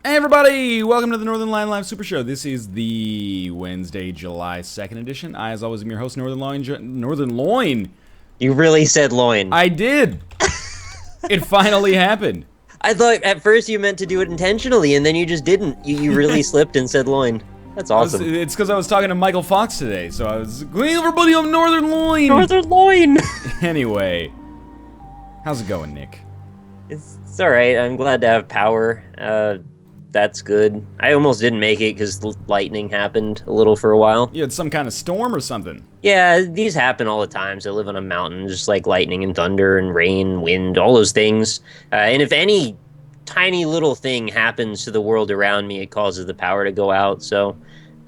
Hey everybody, welcome to the Northernlion Live Super Show. This is the Wednesday, July 2nd edition. I, as always, am your host, Northernlion. You really said loin. I did! It finally happened. I thought at first you meant to do it intentionally, and then you just didn't. You really slipped and said loin. That's awesome. It's because I was talking to Michael Fox today, so I was, hey everybody, I'm Northernlion! Northernlion! Anyway, how's it going, Nick? It's alright, I'm glad to have power. That's good. I almost didn't make it because lightning happened a little for a while. You had some kind of storm or something? Yeah, these happen all the time. So I live on a mountain, just like lightning and thunder and rain, wind, all those things. And if any tiny little thing happens to the world around me, it causes the power to go out. So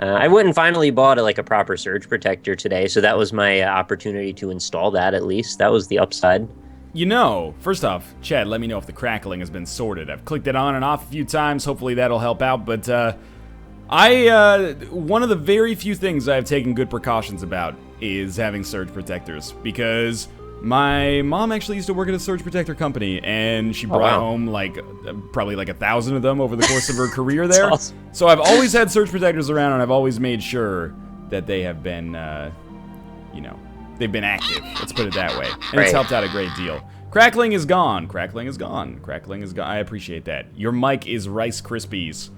I went and finally bought a proper surge protector today. So that was my opportunity to install that at least. That was the upside. You know, first off, Chad, let me know if the crackling has been sorted. I've clicked it on and off a few times. Hopefully that'll help out. But one of the very few things I've taken good precautions about is having surge protectors. Because my mom actually used to work at a surge protector company, and she brought home probably 1,000 of them over the course of her career there. Awesome. So I've always had surge protectors around, and I've always made sure that they have been, they've been active, let's put it that way. And It's helped out a great deal. Crackling is gone. Crackling is gone. Crackling is gone. I appreciate that. Your mic is Rice Krispies.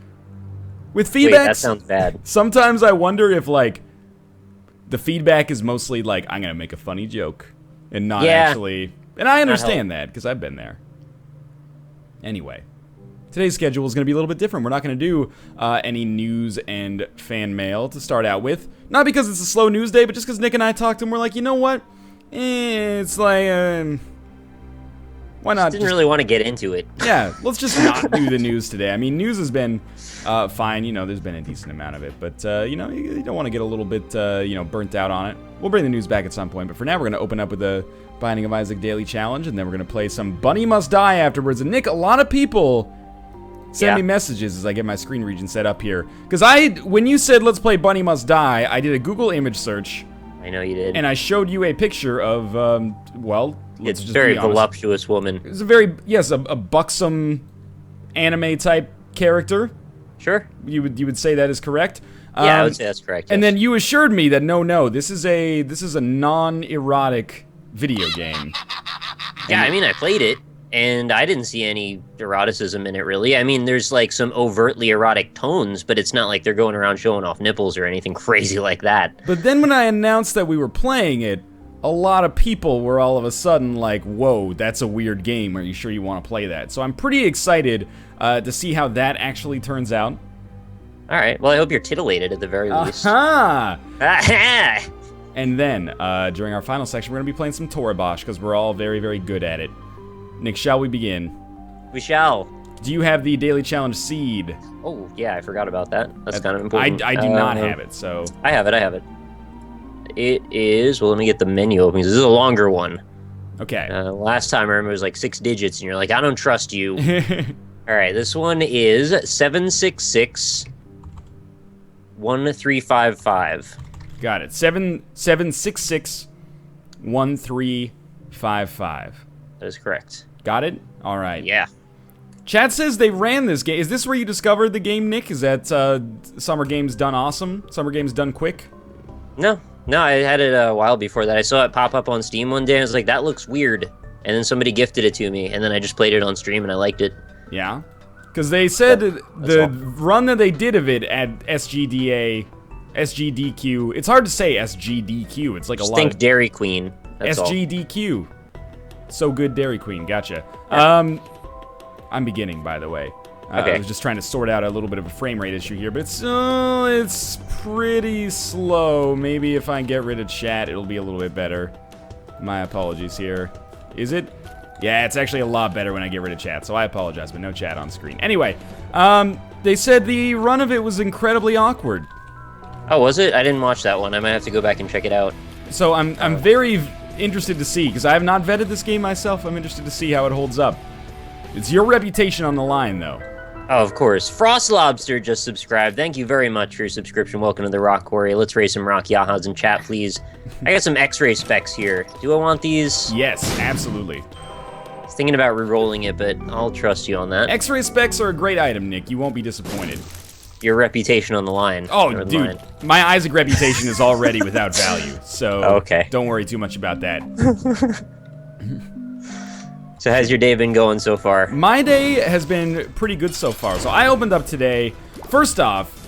With feedback, Wait, that sounds bad. Sometimes I wonder if, the feedback is mostly I'm going to make a funny joke. And not actually... And I understand that, because I've been there. Anyway. Today's schedule is going to be a little bit different. We're not going to do any news and fan mail to start out with. Not because it's a slow news day, but just because Nick and I talked and we're like, you know what? It's like, why not? Didn't really want to get into it. Yeah, let's just not do the news today. I mean, news has been fine. You know, there's been a decent amount of it. But, you don't want to get a little bit, burnt out on it. We'll bring the news back at some point. But for now, we're going to open up with the Binding of Isaac Daily Challenge. And then we're going to play some Bunny Must Die afterwards. And Nick, a lot of people... Send me messages as I get my screen region set up here. Because when you said let's play Bunny Must Die, I did a Google image search. I know you did. And I showed you a picture of, let's just very be honest. voluptuous woman. It's a buxom anime type character. Sure. You would say that is correct. Yeah, I would say that's correct. And yes. then you assured me that no, this is a non-erotic video game. Yeah, I mean, I played it. And I didn't see any eroticism in it, really. I mean, there's, some overtly erotic tones, but it's not like they're going around showing off nipples or anything crazy like that. But then when I announced that we were playing it, a lot of people were all of a sudden like, whoa, that's a weird game. Are you sure you want to play that? So I'm pretty excited to see how that actually turns out. All right. Well, I hope you're titillated at the very least. Aha! Aha! And then, during our final section, we're going to be playing some Toribash, because we're all very, very good at it. Nick, shall we begin? We shall. Do you have the Daily Challenge seed? Oh, yeah, I forgot about that. That's kind of important. I do not have it, so... I have it. It is... Well, let me get the menu open. This is a longer one. Okay. Last time, I remember, it was 6 digits, and you're like, I don't trust you. All right, this one is 766-1355. Got it. 766-1355. That is correct. Got it? All right. Yeah. Chat says they ran this game. Is this where you discovered the game, Nick? Is that Summer Games Done Awesome? Summer Games Done Quick? No, I had it a while before that. I saw it pop up on Steam one day, and I was like, that looks weird. And then somebody gifted it to me, and then I just played it on stream, and I liked it. Yeah? Because they said the run that they did of it at SGDQ, it's hard to say SGDQ. It's like just a lot think of... Dairy Queen. That's SGDQ. So good, Dairy Queen. Gotcha. Yeah. I'm beginning, by the way. Okay. I was just trying to sort out a little bit of a frame rate issue here, but it's pretty slow. Maybe if I get rid of chat, it'll be a little bit better. My apologies here. Is it? Yeah, it's actually a lot better when I get rid of chat, so I apologize, but no chat on screen. Anyway, they said the run of it was incredibly awkward. Oh, was it? I didn't watch that one. I might have to go back and check it out. So I'm very interested to see, because I have not vetted this game myself. I'm interested to see how it holds up. It's your reputation on the line, though. Oh, of course. Frost Lobster just subscribed. Thank you very much for your subscription. Welcome to the Rock Quarry. Let's raise some rock yahas in chat, please. I got some X-ray specs here. Do I want these? Yes, absolutely. Thinking about re-rolling it, but I'll trust you on that. X-ray specs are a great item, Nick. You won't be disappointed. Your reputation on the line. Oh, dude, my Isaac reputation is already without value, so okay. Don't worry too much about that. So how's your day been going so far? My day has been pretty good so far. So I opened up today. First off,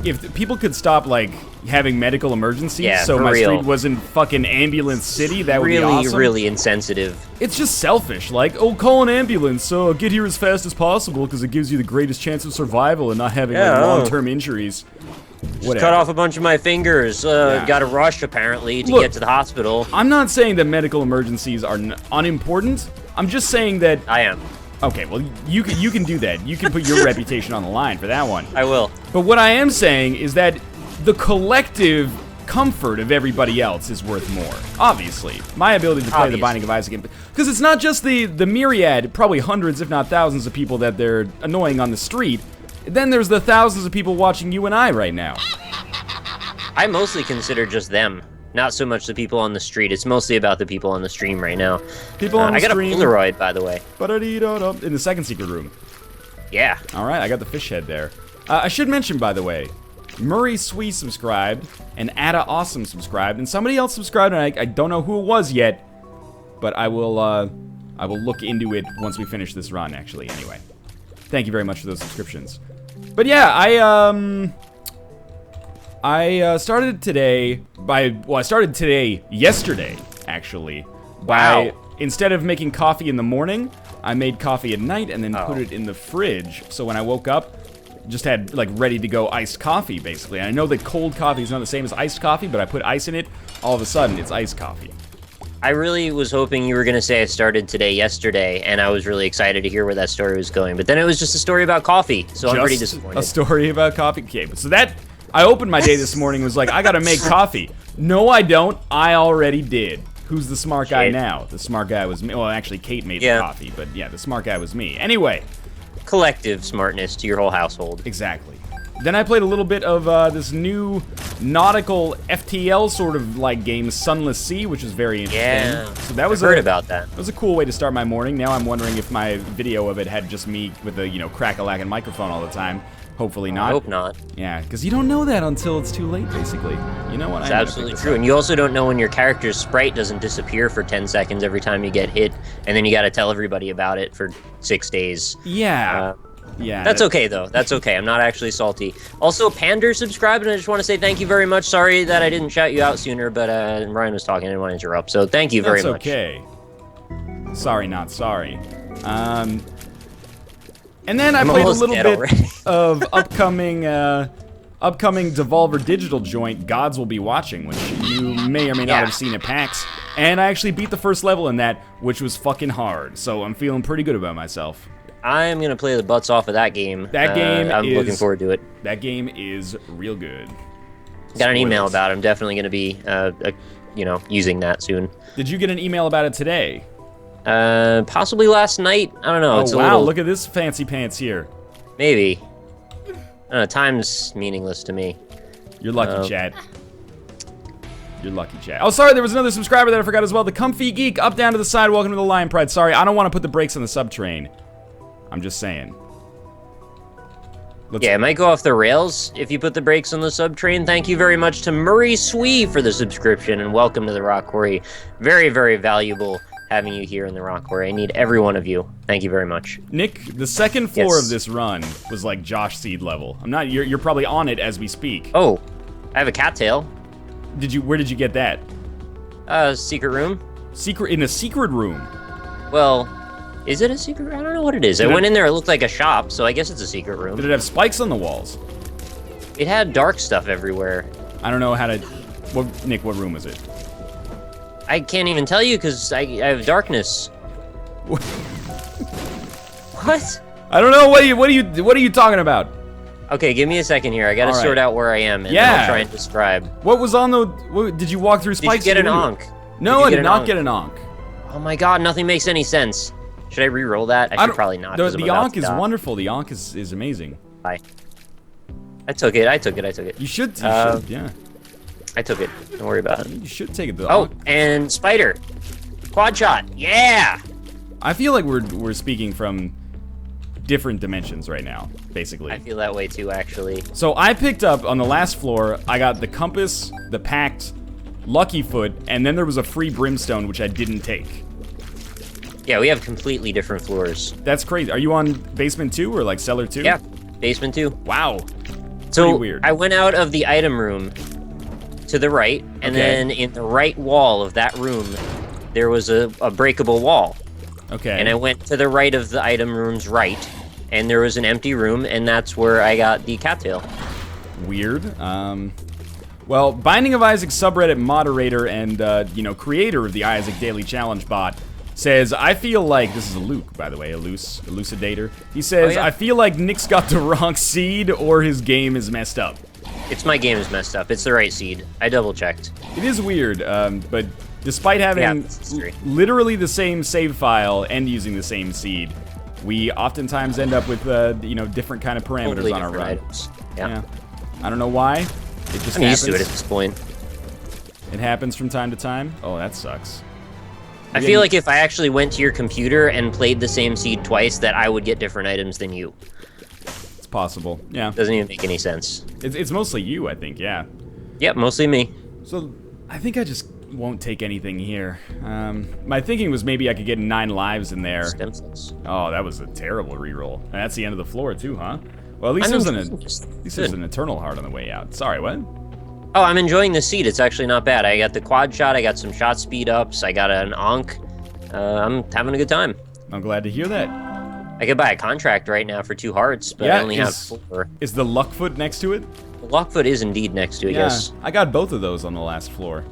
if people could stop, like, having medical emergencies so my street wasn't fucking ambulance city, that would be awesome. Really insensitive. It's just selfish. Like, oh, call an ambulance, so get here as fast as possible because it gives you the greatest chance of survival and not having like, long-term injuries. Just cut off a bunch of my fingers. Got to rush, apparently, to get to the hospital. I'm not saying that medical emergencies are unimportant. I'm just saying that... I am. Okay, well, you can do that. You can put your reputation on the line for that one. I will. But what I am saying is that the collective comfort of everybody else is worth more. Obviously. My ability to play the Binding of Isaac... Because it's not just the myriad, probably hundreds, if not thousands of people that they're annoying on the street. Then there's the thousands of people watching you and I right now. I mostly consider just them. Not so much the people on the street. It's mostly about the people on the stream right now. People on the stream. I got a Polaroid, by the way. In the second secret room. Yeah. Alright, I got the fish head there. I should mention, by the way, Murray Swee subscribed, and Ada Awesome subscribed, and somebody else subscribed, and I don't know who it was yet, but I will look into it once we finish this run, actually, anyway. Thank you very much for those subscriptions. But yeah, I started today yesterday, actually. Wow. Instead of making coffee in the morning, I made coffee at night and then put it in the fridge. So when I woke up, just had, like, ready-to-go iced coffee, basically. And I know that cold coffee is not the same as iced coffee, but I put ice in it, all of a sudden, it's iced coffee. I really was hoping you were going to say I started today yesterday, and I was really excited to hear where that story was going. But then it was just a story about coffee, so I'm pretty disappointed. A story about coffee? Okay, but so that... I opened my day this morning and was like, I gotta make coffee. No, I don't. I already did. Who's the smart guy now? The smart guy was me. Well, actually, Kate made the coffee, but yeah, the smart guy was me. Anyway. Collective smartness to your whole household. Exactly. Then I played a little bit of this new nautical FTL sort of like game, Sunless Sea, which is very interesting. Yeah, so that was I've heard about that. That was a cool way to start my morning. Now I'm wondering if my video of it had just me with the, you know, crack-a-lackin' microphone all the time. Hopefully not. I hope not. Yeah, because you don't know that until it's too late, basically. You know what? It's absolutely true. And you also don't know when your character's sprite doesn't disappear for 10 seconds every time you get hit, and then you gotta tell everybody about it for 6 days. Yeah. Yeah. That's okay, though. That's okay. I'm not actually salty. Also, Pander subscribed, and I just want to say thank you very much. Sorry that I didn't shout you out sooner, but Ryan was talking. I didn't want to interrupt, so thank you very much. That's okay. Sorry, not sorry. And then I played a little bit of upcoming Devolver Digital joint, Gods Will Be Watching, which you may or may not have seen at PAX. And I actually beat the first level in that, which was fucking hard. So I'm feeling pretty good about myself. I'm going to play the butts off of that game. That game I'm looking forward to it. That game is real good. Got an email about it. I'm definitely going to be, using that soon. Did you get an email about it today? Possibly last night. I don't know. Oh, wow, look at this fancy pants here. Maybe. I don't know, time's meaningless to me. You're lucky, Chad. You're lucky, Chad. Oh, sorry, there was another subscriber that I forgot as well. The Comfy Geek, up, down to the side, welcome to the Lion Pride. Sorry, I don't want to put the brakes on the sub-train. I'm just saying. It might go off the rails if you put the brakes on the sub-train. Thank you very much to Murray Swee for the subscription, and welcome to the Rock Quarry. Very, very valuable having you here in the Rock Quarry. I need every one of you. Thank you very much. Nick, the second floor of this run was like Josh Seed level. I'm not. You're probably on it as we speak. Oh, I have a cattail. Where did you get that? Secret room. In a secret room. Well, is it a secret? I don't know what it is. I went in there. It looked like a shop, so I guess it's a secret room. Did it have spikes on the walls? It had dark stuff everywhere. I don't know how to. Nick, what room was it? I can't even tell you because I have darkness. What? I don't know. What are you talking about? Okay, give me a second here. I gotta sort out where I am, and then I'll try and describe. What was on the? Did you walk through spikes? Did you get an Ankh? No, I did not get an Ankh. Oh my god, nothing makes any sense. Should I re-roll that? I should probably not. The Ankh is wonderful. The Ankh is amazing. Bye. I took it. You should, yeah. I took it. Don't worry about it. You should take it, though. Oh, and spider. Quad shot. Yeah! I feel like we're speaking from different dimensions right now, basically. I feel that way too, actually. So I picked up, on the last floor, I got the compass, the pact, Lucky Foot, and then there was a free brimstone, which I didn't take. Yeah, we have completely different floors. That's crazy. Are you on basement 2 or like cellar 2? Yeah, basement 2. Wow. So pretty weird. I went out of the item room to the right, and then in the right wall of that room, there was a breakable wall. Okay. And I went to the right of the item room's right, and there was an empty room, and that's where I got the cattail. Weird. Well, Binding of Isaac subreddit moderator and, creator of the Isaac Daily Challenge bot says, I feel like, this is a Luke, by the way, elucidator. He says, I feel like Nick's got the wrong seed or his game is messed up. It's my game is messed up. It's the right seed. I double-checked. It is weird, but despite having literally the same save file and using the same seed, we oftentimes end up with, different kind of parameters on our run. Items. Yeah. I don't know why. It just I'm happens. used to it at this point. It happens from time to time. Oh, that sucks. I feel like if I actually went to your computer and played the same seed twice, that I would get different items than you. It's possible. Yeah. Doesn't even make any sense. It's mostly you, I think. Yeah. Yep, mostly me. So I think I just won't take anything here. My thinking was maybe I could get 9 lives in there. Stem cells. Oh, that was a terrible reroll. And that's the end of the floor too, huh? Well, at least there's an eternal heart on the way out. Sorry, what? Oh, I'm enjoying the seed. It's actually not bad. I got the quad shot. I got some shot speed ups. I got an Ankh. I'm having a good time. I'm glad to hear that. I could buy a contract right now for 2 hearts, but I only have 4. Is the Luckfoot next to it? The Luckfoot is indeed next to it, yes. I got both of those on the last floor.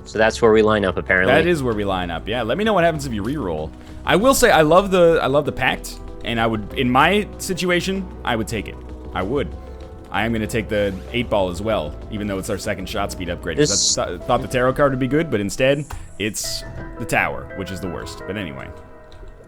So that's where we line up, apparently. That is where we line up. Yeah, let me know what happens if you reroll. I will say I love the pact, and I would, in my situation, I would take it. I would. I am going to take the 8-ball as well, even though it's our second shot speed upgrade. I thought the tarot card would be good, but instead, it's the tower, which is the worst. But anyway.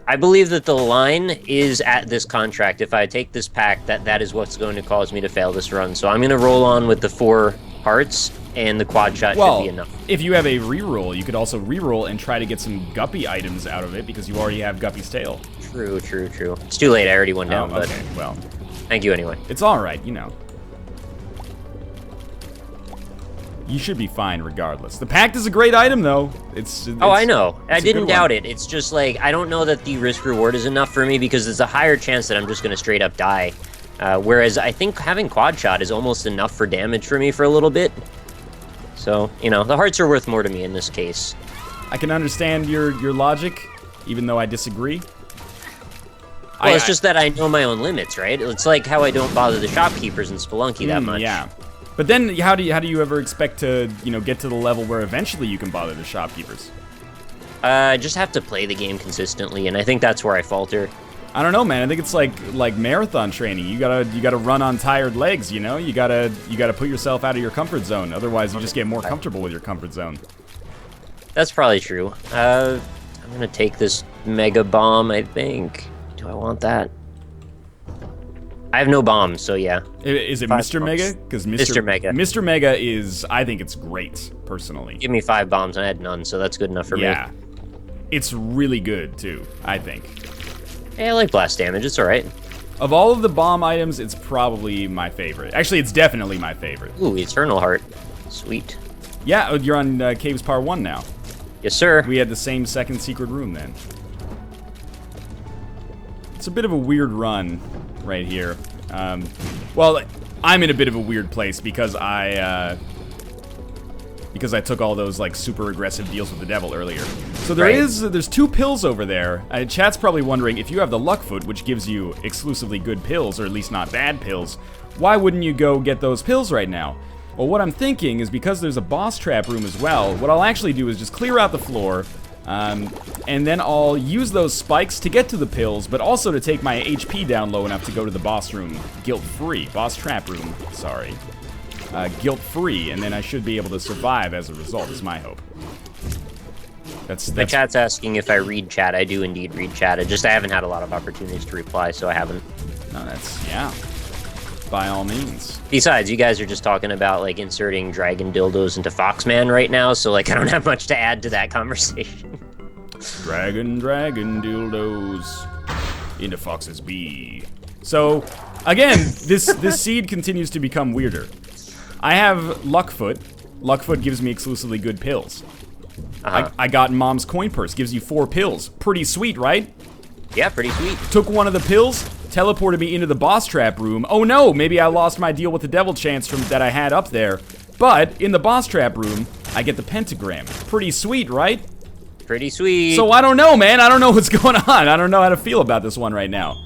I believe that the line is at this contract. If I take this pack, that is what's going to cause me to fail this run. So I'm going to roll on with the 4 hearts, and the quad shot should be enough. If you have a reroll, you could also reroll and try to get some guppy items out of it, because you already have Guppy's tail. True. It's too late. I already went down, okay, but well. Thank you anyway. It's all right, you know. You should be fine regardless. The pact is a great item, though. It's oh, I know. I didn't doubt it. It's just like, I don't know that the risk-reward is enough for me because there's a higher chance that I'm just going to straight up die. Whereas I think having quad shot is almost enough for damage for me for a little bit. So, the hearts are worth more to me in this case. I can understand your logic, even though I disagree. Well, it's just that I know my own limits, right? It's like how I don't bother the shopkeepers in Spelunky that much. Yeah. But then, how do you ever expect to, get to the level where eventually you can bother the shopkeepers? I just have to play the game consistently, and I think that's where I falter. I don't know, man. I think it's like marathon training. You gotta run on tired legs. You gotta put yourself out of your comfort zone. Otherwise, you just get more comfortable with your comfort zone. That's probably true. I'm gonna take this mega bomb. I think. Do I want that? I have no bombs, so yeah. Is it Mr. Mega? Because Mr. Mega. Mr. Mega is, I think it's great, personally. Give me 5 bombs and I had none, so that's good enough for me. Yeah. It's really good, too, I think. Hey, I like blast damage. It's alright. Of all of the bomb items, it's probably my favorite. Actually, it's definitely my favorite. Ooh, Eternal Heart. Sweet. Yeah, you're on Caves Par 1 now. Yes, sir. We had the same second secret room then. It's a bit of a weird run right here. Well, I'm in a bit of a weird place because I took all those like super aggressive deals with the devil earlier. So there's 2 pills over there. Chat's probably wondering, if you have the Luckfoot, which gives you exclusively good pills, or at least not bad pills, why wouldn't you go get those pills right now? Well, what I'm thinking is because there's a boss trap room as well, what I'll actually do is just clear out the floor, and then I'll use those spikes to get to the pills, but also to take my HP down low enough to go to the boss room guilt-free. Boss trap room, sorry. Guilt-free, and then I should be able to survive as a result, is my hope. That's my chat's asking if I read chat. I do indeed read chat. I haven't had a lot of opportunities to reply, so I haven't. No, yeah. By all means. Besides, you guys are just talking about, like, inserting dragon dildos into Foxman right now, so, like, I don't have much to add to that conversation. Dragon dildos into Fox's bee. So, again, this seed continues to become weirder. I have Luckfoot. Luckfoot gives me exclusively good pills. I got Mom's coin purse, gives you 4 pills. Pretty sweet, right? Yeah, pretty sweet. Took one of the pills, teleported me into the boss trap room. Oh no, maybe I lost my deal with the devil chance that I had up there. But in the boss trap room, I get the pentagram. Pretty sweet, right? Pretty sweet. So I don't know, man. I don't know what's going on. I don't know how to feel about this one right now.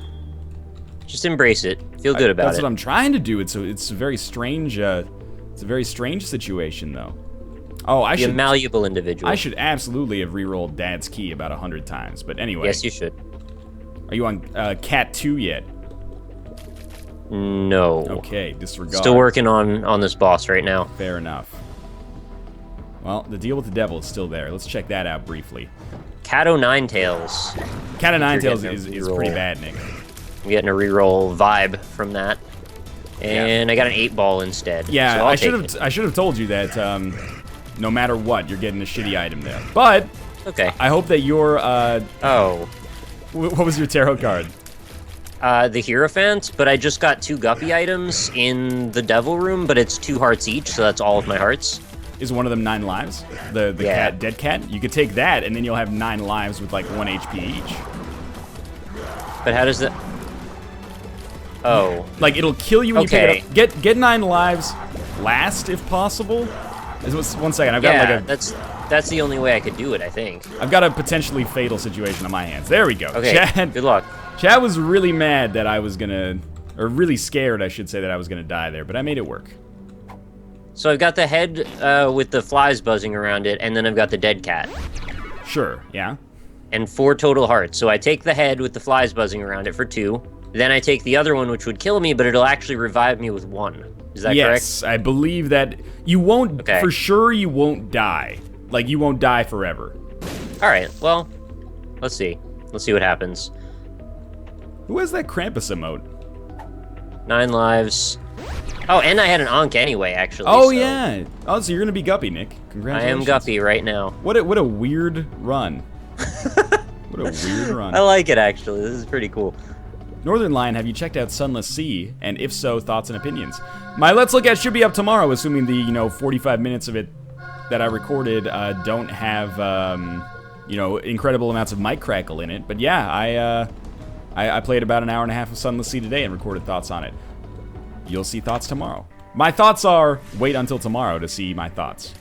Just embrace it. Feel good about it. That's what I'm trying to do. It's a very strange. It's a very strange situation, though. Oh, I should. Be a malleable individual. I should absolutely have re-rolled Dad's key about 100 times. But anyway. Yes, you should. Are you on Cat 2 yet? No. Okay, disregard. Still working on this boss right now. Fair enough. Well, the deal with the devil is still there. Let's check that out briefly. Cat o' Nine Tails. Cat o' Nine Tails is pretty bad, Nick. I'm getting a reroll vibe from that. And I got an 8-ball instead. Yeah, so I should have told you that no matter what, you're getting a shitty item there. But okay. I hope that your what was your tarot card? The Hierophant, but I just got 2 guppy items in the devil room, but it's 2 hearts each, so that's all of my hearts. Is one of them 9 lives? The cat, dead cat? You could take that, and then you'll have 9 lives with like 1 HP each. But how does that? Oh. Like, it'll kill you when you pick it up. Get 9 lives last, if possible. One second, I've got like a... that's the only way I could do it, I think. I've got a potentially fatal situation on my hands. There we go. Okay, Chad, good luck. Chad was really mad that I was gonna... Or really scared, I should say, that I was gonna die there, but I made it work. So I've got the head with the flies buzzing around it, and then I've got the dead cat. Sure, yeah. And 4 total hearts. So I take the head with the flies buzzing around it for 2. Then I take the other one, which would kill me, but it'll actually revive me with 1. Is that correct? Yes, I believe that you won't, for sure you won't die. Like, you won't die forever. Alright, well, let's see. Let's see what happens. Who has that Krampus emote? 9 lives. Oh, and I had an Ankh anyway, actually. Oh, so. Yeah. Oh, so you're going to be Guppy, Nick. Congratulations. I am Guppy right now. What a weird run. What a weird run. I like it, actually. This is pretty cool. Northernlion, have you checked out Sunless Sea? And if so, thoughts and opinions? My Let's Look At should be up tomorrow, assuming the, 45 minutes of it that I recorded don't have, incredible amounts of mic crackle in it. But yeah, I played about an hour and a half of Sunless Sea today and recorded thoughts on it. You'll see thoughts tomorrow. My thoughts are, wait until tomorrow to see my thoughts.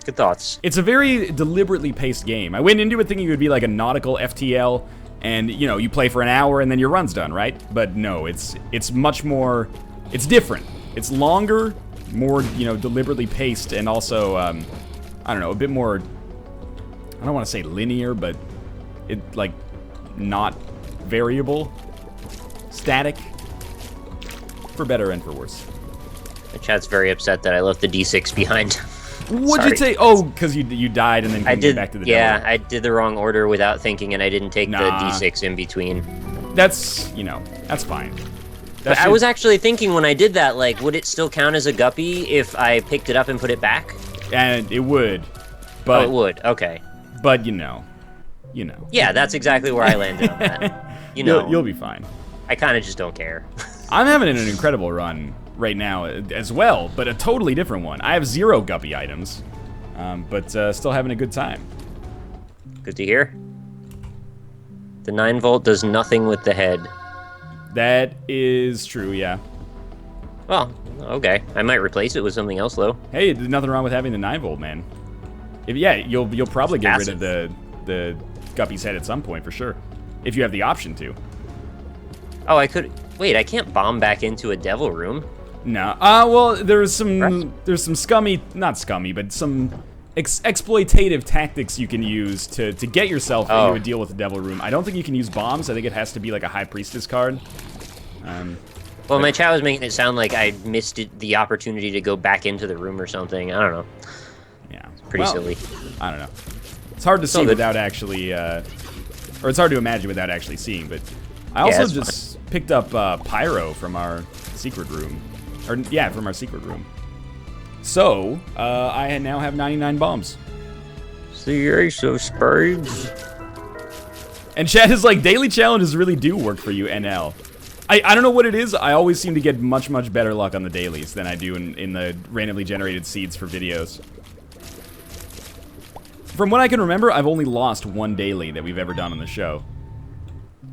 Good thoughts. It's a very deliberately paced game. I went into it thinking it would be like a nautical FTL, and, you play for an hour and then your run's done, right? But no, it's much more, it's different. It's longer, more, deliberately paced, and also, I don't know, a bit more, I don't want to say linear, but not variable, static, for better and for worse. My chat's very upset that I left the D6 behind. What'd you say? Oh, because you died and then came back to the yeah, devil. I did the wrong order without thinking, and I didn't take the D6 in between. That's, that's fine. But I was actually thinking when I did that, like, would it still count as a guppy if I picked it up and put it back? And it would, but... Oh, it would, okay. But, Yeah, that's exactly where I landed on that. You'll be fine. I kind of just don't care. I'm having an incredible run right now as well, but a totally different one. I have 0 guppy items, but still having a good time. Good to hear. The 9-volt does nothing with the head. That is true, yeah. Well, okay. I might replace it with something else, though. Hey, there's nothing wrong with having the 9-volt, man. You'll probably get rid of the guppy's head at some point, for sure. If you have the option to. Oh, I could... Wait, I can't bomb back into a devil room. No. Well, there's some scummy... Not scummy, but some exploitative tactics you can use to get yourself into a deal with the devil room. I don't think you can use bombs. I think it has to be like a High Priestess card. Well, my chat was making it sound like I missed the opportunity to go back into the room or something. I don't know. Yeah. Pretty silly. I don't know. It's hard to see without actually... or it's hard to imagine without actually seeing, but... I also just picked up Pyro from our secret room. From our secret room. So, I now have 99 bombs. The ace of spades. And chat is like, daily challenges really do work for you, NL. I don't know what it is. I always seem to get much, much better luck on the dailies than I do in the randomly generated seeds for videos. From what I can remember, I've only lost one daily that we've ever done on the show.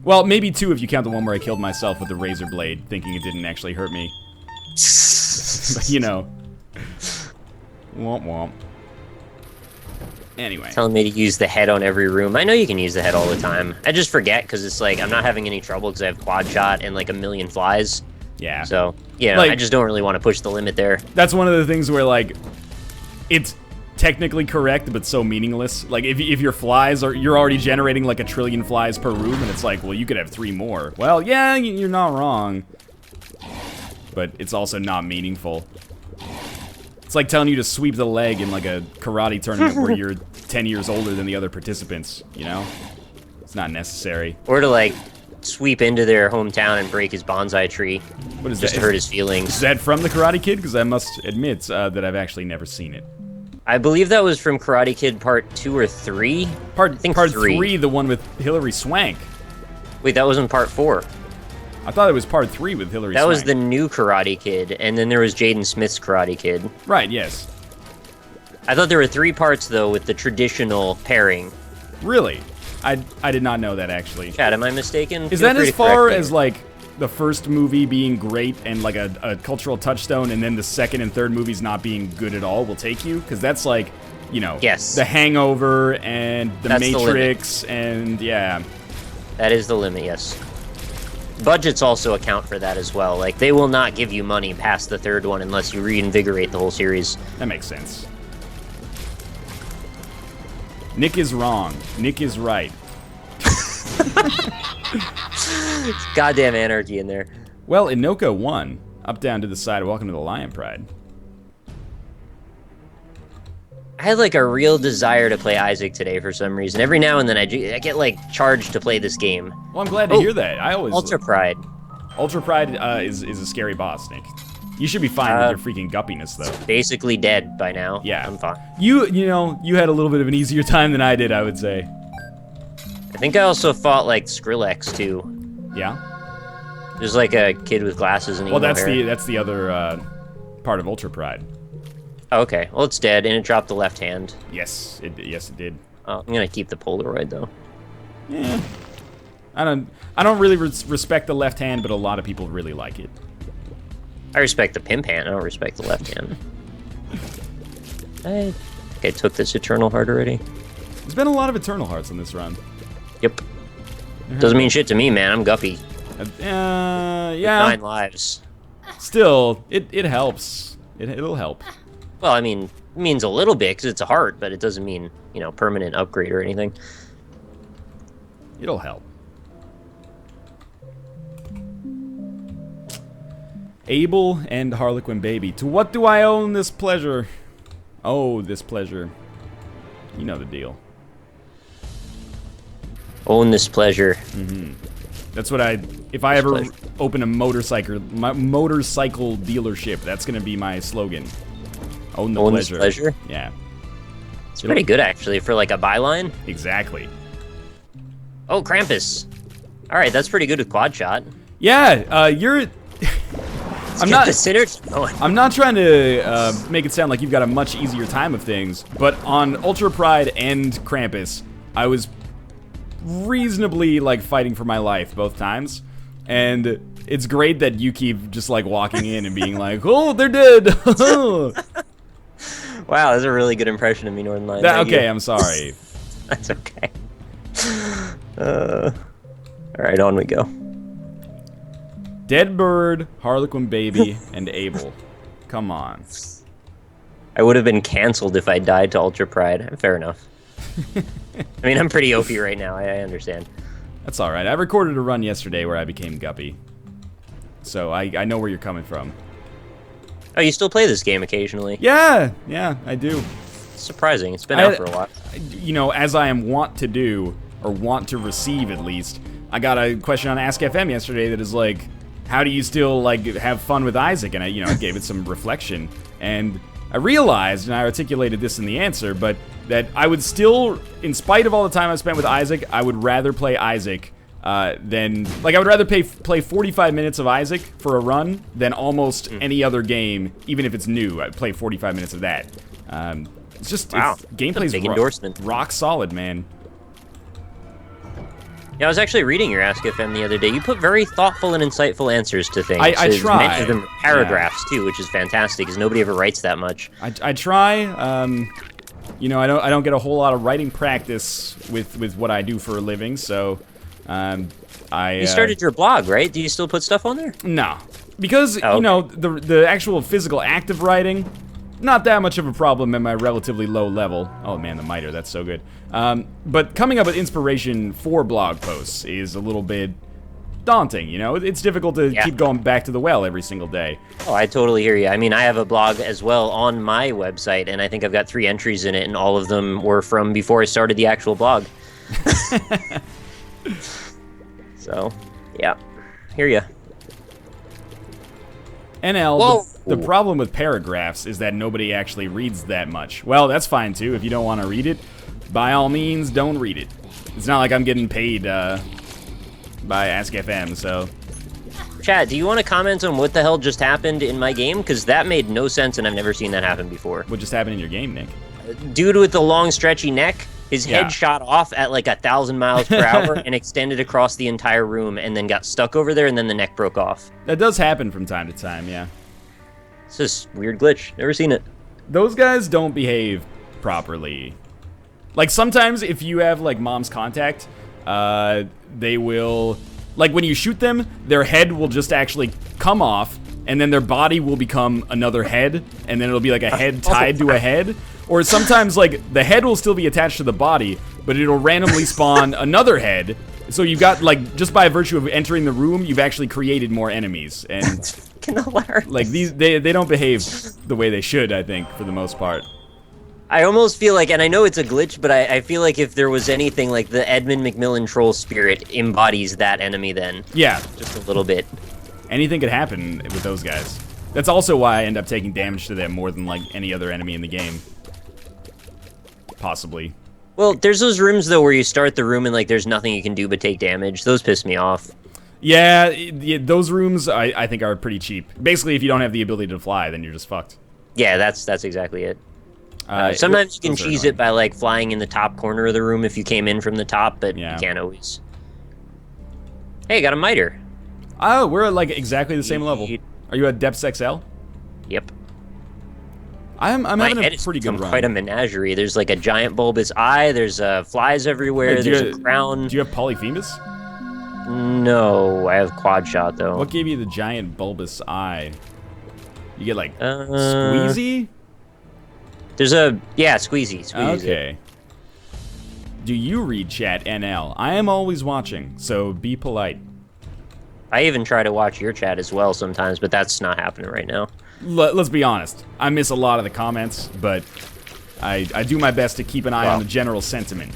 Well, maybe 2 if you count the one where I killed myself with the razor blade, thinking it didn't actually hurt me. But, you know. Womp womp. Anyway. Telling me to use the head on every room. I know you can use the head all the time. I just forget because it's like I'm not having any trouble because I have quad shot and like a million flies. Yeah. So, you know, like, I just don't really want to push the limit there. That's one of the things where, like, it's technically correct, but so meaningless. Like, if your flies are, you're already generating like 1 trillion flies per room, and it's like, well, you could have 3 more. Well, yeah, you're not wrong. But it's also not meaningful. It's like telling you to sweep the leg in like a karate tournament where you're 10 years older than the other participants, you know? It's not necessary. Or to like sweep into their hometown and break his bonsai tree. What is just that? To hurt his feelings. Is that from the Karate Kid? Because I must admit that I've actually never seen it. I believe that was from Karate Kid Part 2 or 3. I think part 3, the one with Hilary Swank. Wait, that wasn't Part 4. I thought it was part 3 with Hilary Swank. That was the new Karate Kid, and then there was Jaden Smith's Karate Kid. Right, yes. I thought there were 3 parts, though, with the traditional pairing. Really? I did not know that, actually. Chad, am I mistaken? Is that as far as, like, the first movie being great and, like, a cultural touchstone, and then the second and third movies not being good at all will take you? Because that's, like, you know, yes. The Hangover and The Matrix, and, yeah. That is the limit, yes. Budgets also account for that as well. Like, they will not give you money past the third one unless you reinvigorate the whole series. That makes sense. Nick is wrong. Nick is right. Goddamn anarchy in there. Well, Inoka won. Up, down, to the side. Welcome to the Lion Pride. I had like a real desire to play Isaac today for some reason. Every now and then I get like charged to play this game. Well, I'm glad to hear that. I always Ultra Pride. Ultra Pride is a scary boss, Nick. You should be fine with your freaking guppiness, though. Basically dead by now. Yeah, I'm fine. You know, you had a little bit of an easier time than I did, I would say. I think I also fought like Skrillex too. Yeah. There's like a kid with glasses and emo hair. that's the other part of Ultra Pride. Oh, okay, well it's dead and it dropped the left hand. Yes, it did. Oh, I'm gonna keep the Polaroid though. Yeah. I don't really respect the left hand, but a lot of people really like it. I respect the pimp hand. I don't respect the left hand. I think I took this Eternal Heart already. There's been a lot of Eternal Hearts on this run. Yep. Doesn't mean shit to me, man. I'm Guppy. Yeah. 9 lives. Still, it helps. It'll help. Well, I mean, it means a little bit because it's a heart, but it doesn't mean, you know, permanent upgrade or anything. It'll help. Abel and Harlequin Baby. To what do I own this pleasure? Oh, this pleasure. You know the deal. Own this pleasure. Mm-hmm. That's what if I ever open a motorcycle dealership, that's gonna be my slogan. Own the pleasure. This pleasure? Yeah. It's pretty good, actually, for like a byline. Exactly. Oh, Krampus. All right, that's pretty good with quad shot. Yeah, you're... I'm not trying to make it sound like you've got a much easier time of things, but on Ultra Pride and Krampus, I was reasonably like fighting for my life both times, and it's great that you keep just like walking in and being like, "Oh, they're dead." Wow, that's a really good impression of me, Northernlion. Okay, I'm sorry. That's okay. All right, on we go. Dead Bird, Harlequin Baby, and Abel. Come on. I would have been canceled if I died to Ultra Pride. Fair enough. I mean, I'm pretty OP right now. I understand. That's all right. I recorded a run yesterday where I became Guppy. So I know where you're coming from. Oh, you still play this game occasionally? Yeah, I do. It's surprising. It's been out for a while. You know, as I am wont to do, or want to receive at least, I got a question on Ask FM yesterday that is like, how do you still like have fun with Isaac? And I gave it some reflection, and I realized, and I articulated this in the answer, but that I would still, in spite of all the time I've spent with Isaac, I would rather play Isaac than, like, I would rather play 45 minutes of Isaac for a run than almost any other game, even if it's new. I'd play 45 minutes of that. It's just, gameplay's big endorsement. Rock solid, man. Yeah, I was actually reading your Ask FM the other day. You put very thoughtful and insightful answers to things. I try. Many of them are paragraphs, too, which is fantastic, because nobody ever writes that much. I try. You know, I don't get a whole lot of writing practice with what I do for a living, so you started your blog, right? Do you still put stuff on there? No, because you know the actual physical act of writing, not that much of a problem at my relatively low level. Oh man, the miter, that's so good. But coming up with inspiration for blog posts is a little bit daunting, you know? It's difficult to keep going back to the well every single day. Oh, I totally hear you. I mean, I have a blog as well on my website, and I think I've got 3 entries in it, and all of them were from before I started the actual blog. So, yeah. Hear ya. NL, the problem with paragraphs is that nobody actually reads that much. Well, that's fine, too. If you don't want to read it, by all means, don't read it. It's not like I'm getting paid by Ask FM, so... Chat, do you want to comment on what the hell just happened in my game? Because that made no sense, and I've never seen that happen before. What just happened in your game, Nick? Dude with the long, stretchy neck, his head shot off at like 1,000 miles per hour and extended across the entire room, and then got stuck over there, and then the neck broke off. That does happen from time to time, yeah. It's just weird glitch. Never seen it. Those guys don't behave properly. Like, sometimes if you have, like, mom's contact, they will... Like, when you shoot them, their head will just actually come off, and then their body will become another head, and then it'll be like a head tied to a head. Or sometimes, like, the head will still be attached to the body, but it'll randomly spawn another head. So you've got, like, just by virtue of entering the room, you've actually created more enemies. And, like, they don't behave the way they should, I think, for the most part. I almost feel like, and I know it's a glitch, but I feel like if there was anything, like the Edmund McMillan troll spirit embodies that enemy then. Yeah. Just a little bit. Anything could happen with those guys. That's also why I end up taking damage to them more than, like, any other enemy in the game. Possibly. Well, there's those rooms, though, where you start the room and, like, there's nothing you can do but take damage. Those piss me off. Yeah, those rooms, I think, are pretty cheap. Basically, if you don't have the ability to fly, then you're just fucked. Yeah, that's exactly it. Sometimes you can cheese it by, like, flying in the top corner of the room if you came in from the top, but you can't always. Hey, got a miter. Oh, we're at, like, exactly the same level. Are you at Depths XL? Yep. I'm having a pretty good run. Quite a menagerie. There's, like, a giant bulbous eye. There's flies everywhere. Hey, there's a crown. Do you have Polyphemus? No, I have quad shot, though. What gave you the giant bulbous eye? You get, like, Squeezy? There's a... Yeah, Squeezy. Okay. Do you read chat, NL? I am always watching, so be polite. I even try to watch your chat as well sometimes, but that's not happening right now. Let's be honest. I miss a lot of the comments, but I do my best to keep an eye on the general sentiment.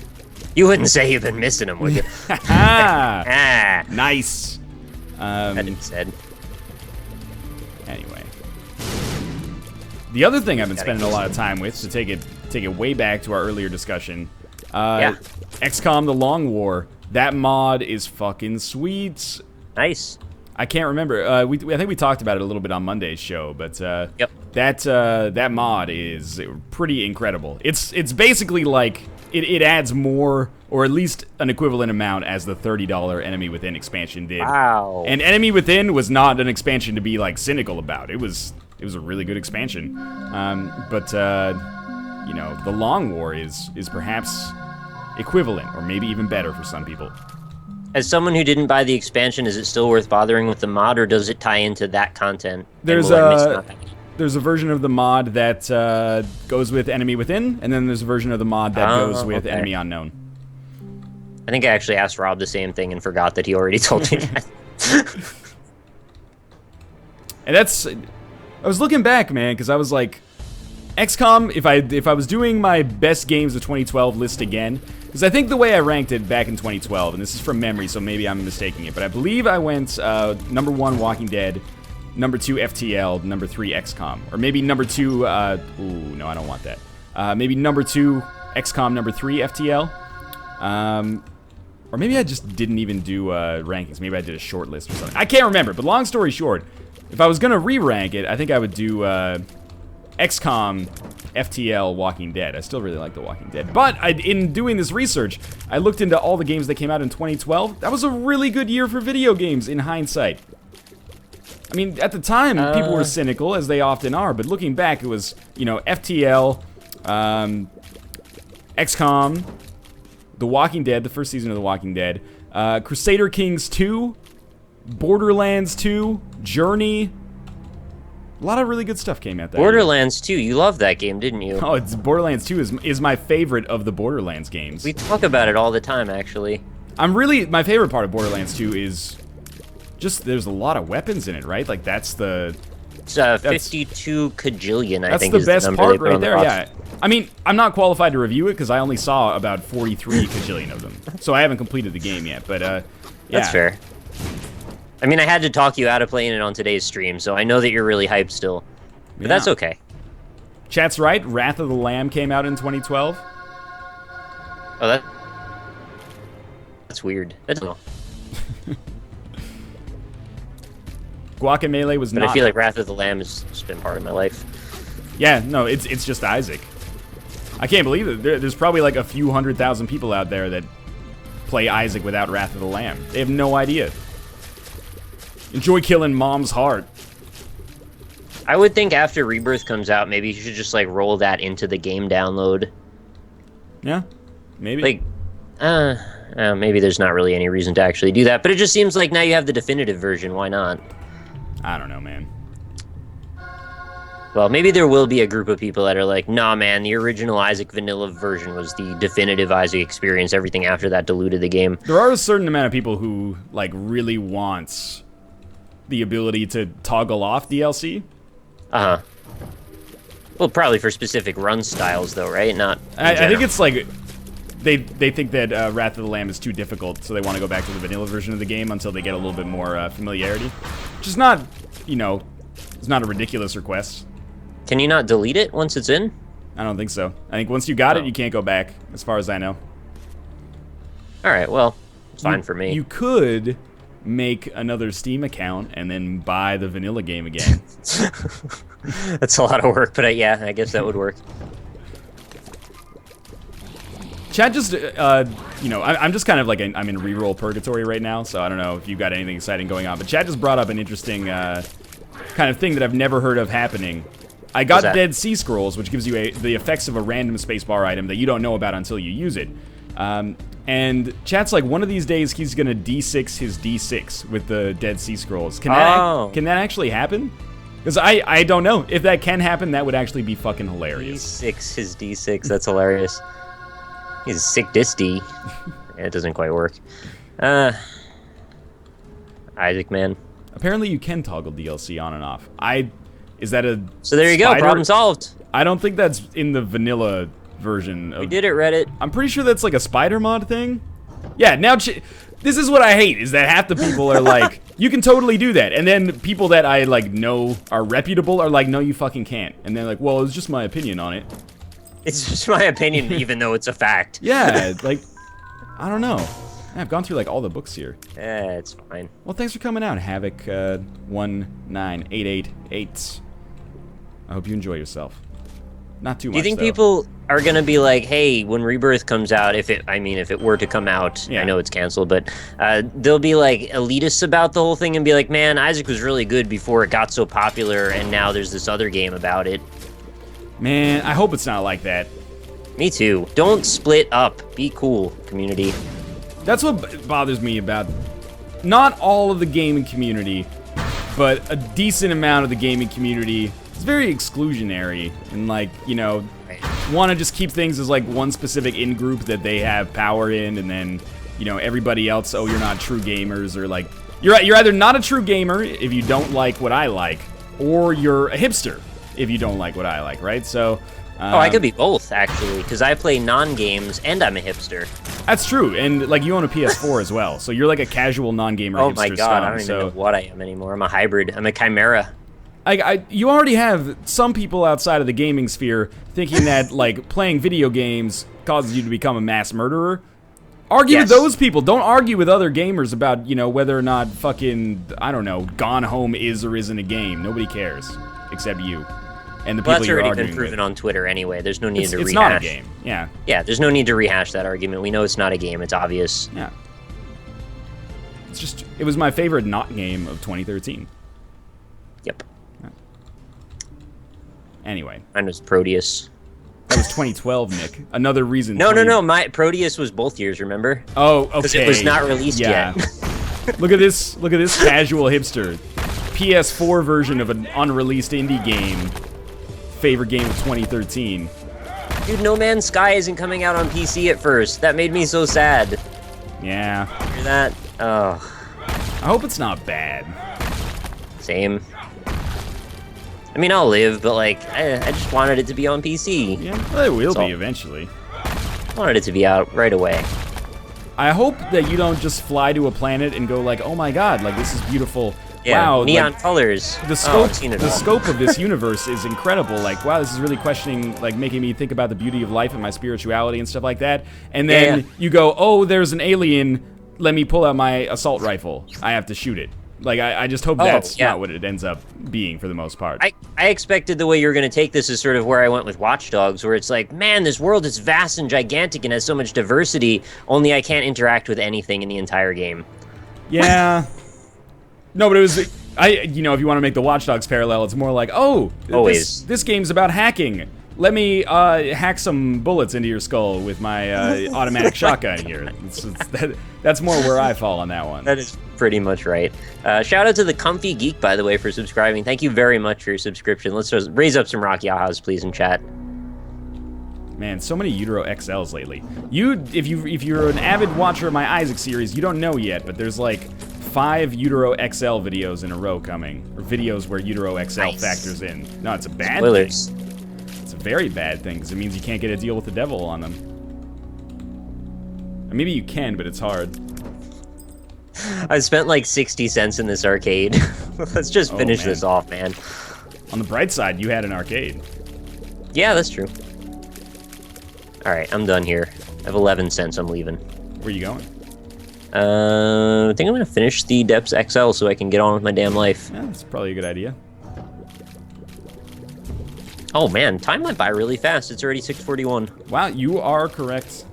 You wouldn't say you've been missing them, would you? Nice. That is said. Anyway. The other thing I've been spending a lot of time with, to take it way back to our earlier discussion, XCOM The Long War. That mod is fucking sweet. Nice. I can't remember. I think we talked about it a little bit on Monday's show, but that mod is pretty incredible. It's basically like it adds more, or at least an equivalent amount as the $30 Enemy Within expansion did. Wow. And Enemy Within was not an expansion to be like cynical about. It was a really good expansion. But you know, the Long War is perhaps equivalent, or maybe even better for some people. As someone who didn't buy the expansion, is it still worth bothering with the mod, or does it tie into that content? There's a version of the mod that goes with Enemy Within, and then there's a version of the mod that goes with Enemy Unknown. I think I actually asked Rob the same thing and forgot that he already told me that. And I was looking back, man, because I was like, XCOM, if I was doing my best games of 2012 list again, because I think the way I ranked it back in 2012, and this is from memory, so maybe I'm mistaking it, but I believe I went number 1 Walking Dead, number 2 FTL, number 3 XCOM, or maybe number 2. Ooh, no, I don't want that. Maybe number 2 XCOM, number 3 FTL. Or maybe I just didn't even do rankings. Maybe I did a short list or something. I can't remember. But long story short, if I was gonna re-rank it, I think I would do XCOM, FTL, Walking Dead. I still really like The Walking Dead. But in doing this research, I looked into all the games that came out in 2012. That was a really good year for video games in hindsight. I mean, at the time, people were cynical, as they often are. But looking back, it was, you know, FTL, XCOM, The Walking Dead, the first season of The Walking Dead, Crusader Kings 2, Borderlands 2, Journey. A lot of really good stuff came out that Borderlands 2, you loved that game, didn't you? Oh, Borderlands 2 is my favorite of the Borderlands games. We talk about it all the time, actually. My favorite part of Borderlands 2 is just there's a lot of weapons in it, right? Like that's 52 kajillion, I think. That's the is best the number part they put right on the there, box. yeah. I mean, I'm not qualified to review it because I only saw about 43 kajillion of them. So I haven't completed the game yet, but yeah. That's fair. I mean, I had to talk you out of playing it on today's stream, so I know that you're really hyped still. But that's okay. Chat's right, Wrath of the Lamb came out in 2012. Oh, that's weird. That's no. Guacamelee was But not. I feel like Wrath of the Lamb has just been part of my life. Yeah, no, it's just Isaac. I can't believe it. There's probably like a few 100,000 people out there that play Isaac without Wrath of the Lamb. They have no idea. Enjoy killing Mom's heart. I would think after Rebirth comes out, maybe you should just like roll that into the game download. Yeah, maybe. Like, maybe there's not really any reason to actually do that, but it just seems like now you have the definitive version. Why not? I don't know, man. Well, maybe there will be a group of people that are like, nah, man, the original Isaac vanilla version was the definitive Isaac experience. Everything after that diluted the game. There are a certain amount of people who like really wants the ability to toggle off DLC. Uh-huh. Well, probably for specific run styles, though, right? Not. I think it's like they think that Wrath of the Lamb is too difficult, so they want to go back to the vanilla version of the game until they get a little bit more familiarity. Which is not, you know, it's not a ridiculous request. Can you not delete it once it's in? I don't think so. I think once you got it, you can't go back, as far as I know. All right, well, it's fine for me. You could make another Steam account and then buy the vanilla game again. That's a lot of work, but yeah, I guess that would work. Chat just, you know, I'm just kind of like, I'm in reroll purgatory right now, so I don't know if you've got anything exciting going on. But Chat just brought up an interesting kind of thing that I've never heard of happening. I got Dead Sea Scrolls, which gives you the effects of a random spacebar item that you don't know about until you use it. And Chat's like, one of these days he's gonna D6 his D6 with the Dead Sea Scrolls. Can that actually happen? Because I don't know. If that can happen, that would actually be fucking hilarious. D6 his D6, that's hilarious. He's a sick disty. Yeah, it doesn't quite work. Isaac, man. Apparently you can toggle DLC on and off. Is that a So there you go, problem solved. I don't think that's in the vanilla version. We did it, Reddit. I'm pretty sure that's like a spider mod thing. Yeah, now this is what I hate, is that half the people are like, you can totally do that. And then people that I like know are reputable are like, no, you fucking can't. And they're like, well, it's just my opinion on it. It's just my opinion, even though it's a fact. Yeah, like, I don't know. I've gone through like all the books here. Yeah, it's fine. Well, thanks for coming out, Havoc 19888. I hope you enjoy yourself. Not too much. Do you think though. people are gonna be like, hey, when Rebirth comes out, if it were to come out, I know it's canceled, but they'll be like elitists about the whole thing and be like, man, Isaac was really good before it got so popular, and now there's this other game about it. Man, I hope it's not like that. Me too. Don't split up. Be cool, community. That's what bothers me about not all of the gaming community, but a decent amount of the gaming community is very exclusionary and, like, you know, want to just keep things as like one specific in-group that they have power in, and then, you know, everybody else, oh, you're not true gamers, or like, you're either not a true gamer if you don't like what I like, or you're a hipster if you don't like what I like, right? So, I could be both, actually, because I play non-games and I'm a hipster. That's true, and like you own a PS4 as well, so you're like a casual non-gamer. Oh hipster my god, scum, I don't even know what I am anymore. I'm a hybrid. I'm a chimera. You already have some people outside of the gaming sphere thinking that like playing video games causes you to become a mass murderer. Argue with those people. Don't argue with other gamers about, you know, whether or not fucking, I don't know, Gone Home is or isn't a game. Nobody cares, except you. And the people you're arguing with. That's already been proven on Twitter anyway. There's no need to rehash. It's not a game, yeah. Yeah, there's no need to rehash that argument. We know it's not a game. It's obvious. Yeah. It's just, it was my favorite not game of 2013. Yep. Yeah. Anyway. Mine was Proteus. That was 2012, Nick. Another reason. No. My Proteus was both years, remember? Oh, okay. Because it was not released yet. Look at this casual hipster. PS4 version of an unreleased indie game. Favorite game of 2013. Dude, No Man's Sky isn't coming out on PC at first. That made me so sad. Yeah. Hear that? Oh. I hope it's not bad. Same. I mean, I'll live, but like, I just wanted it to be on PC. Yeah, well, it will be eventually. I wanted it to be out right away. I hope that you don't just fly to a planet and go like, oh my god, like this is beautiful. Yeah, wow, neon like, colors. The scope of this universe is incredible. Like, wow, this is really questioning, like making me think about the beauty of life and my spirituality and stuff like that. And then you go, oh, there's an alien. Let me pull out my assault rifle. I have to shoot it. Like, I just hope that's not what it ends up being for the most part. I expected the way you were going to take this is sort of where I went with Watch Dogs, where it's like, man, this world is vast and gigantic and has so much diversity, only I can't interact with anything in the entire game. Yeah. No, but it was, you know, if you want to make the Watch Dogs parallel, it's more like, oh, this game's about hacking. Let me hack some bullets into your skull with my automatic shotgun here. That's more where I fall on that one. That is pretty much right. Shout out to the Comfy Geek, by the way, for subscribing. Thank you very much for your subscription. Let's just raise up some rock yahas, please, in chat. Man, so many Utero XLs lately. If you're an avid watcher of my Isaac series, you don't know yet, but there's like 5 Utero XL videos in a row coming, or videos where Utero XL factors in. No, it's a bad thing. It's a very bad thing, because it means you can't get a deal with the devil on them. Or maybe you can, but it's hard. I spent like 60 cents in this arcade. Let's just finish this off, man. On the bright side, you had an arcade. Yeah, that's true. Alright, I'm done here. I have 11 cents, I'm leaving. Where are you going? I think I'm gonna finish the Depths XL so I can get on with my damn life. Yeah, that's probably a good idea. Oh man, time went by really fast. It's already 6:41. Wow, you are correct.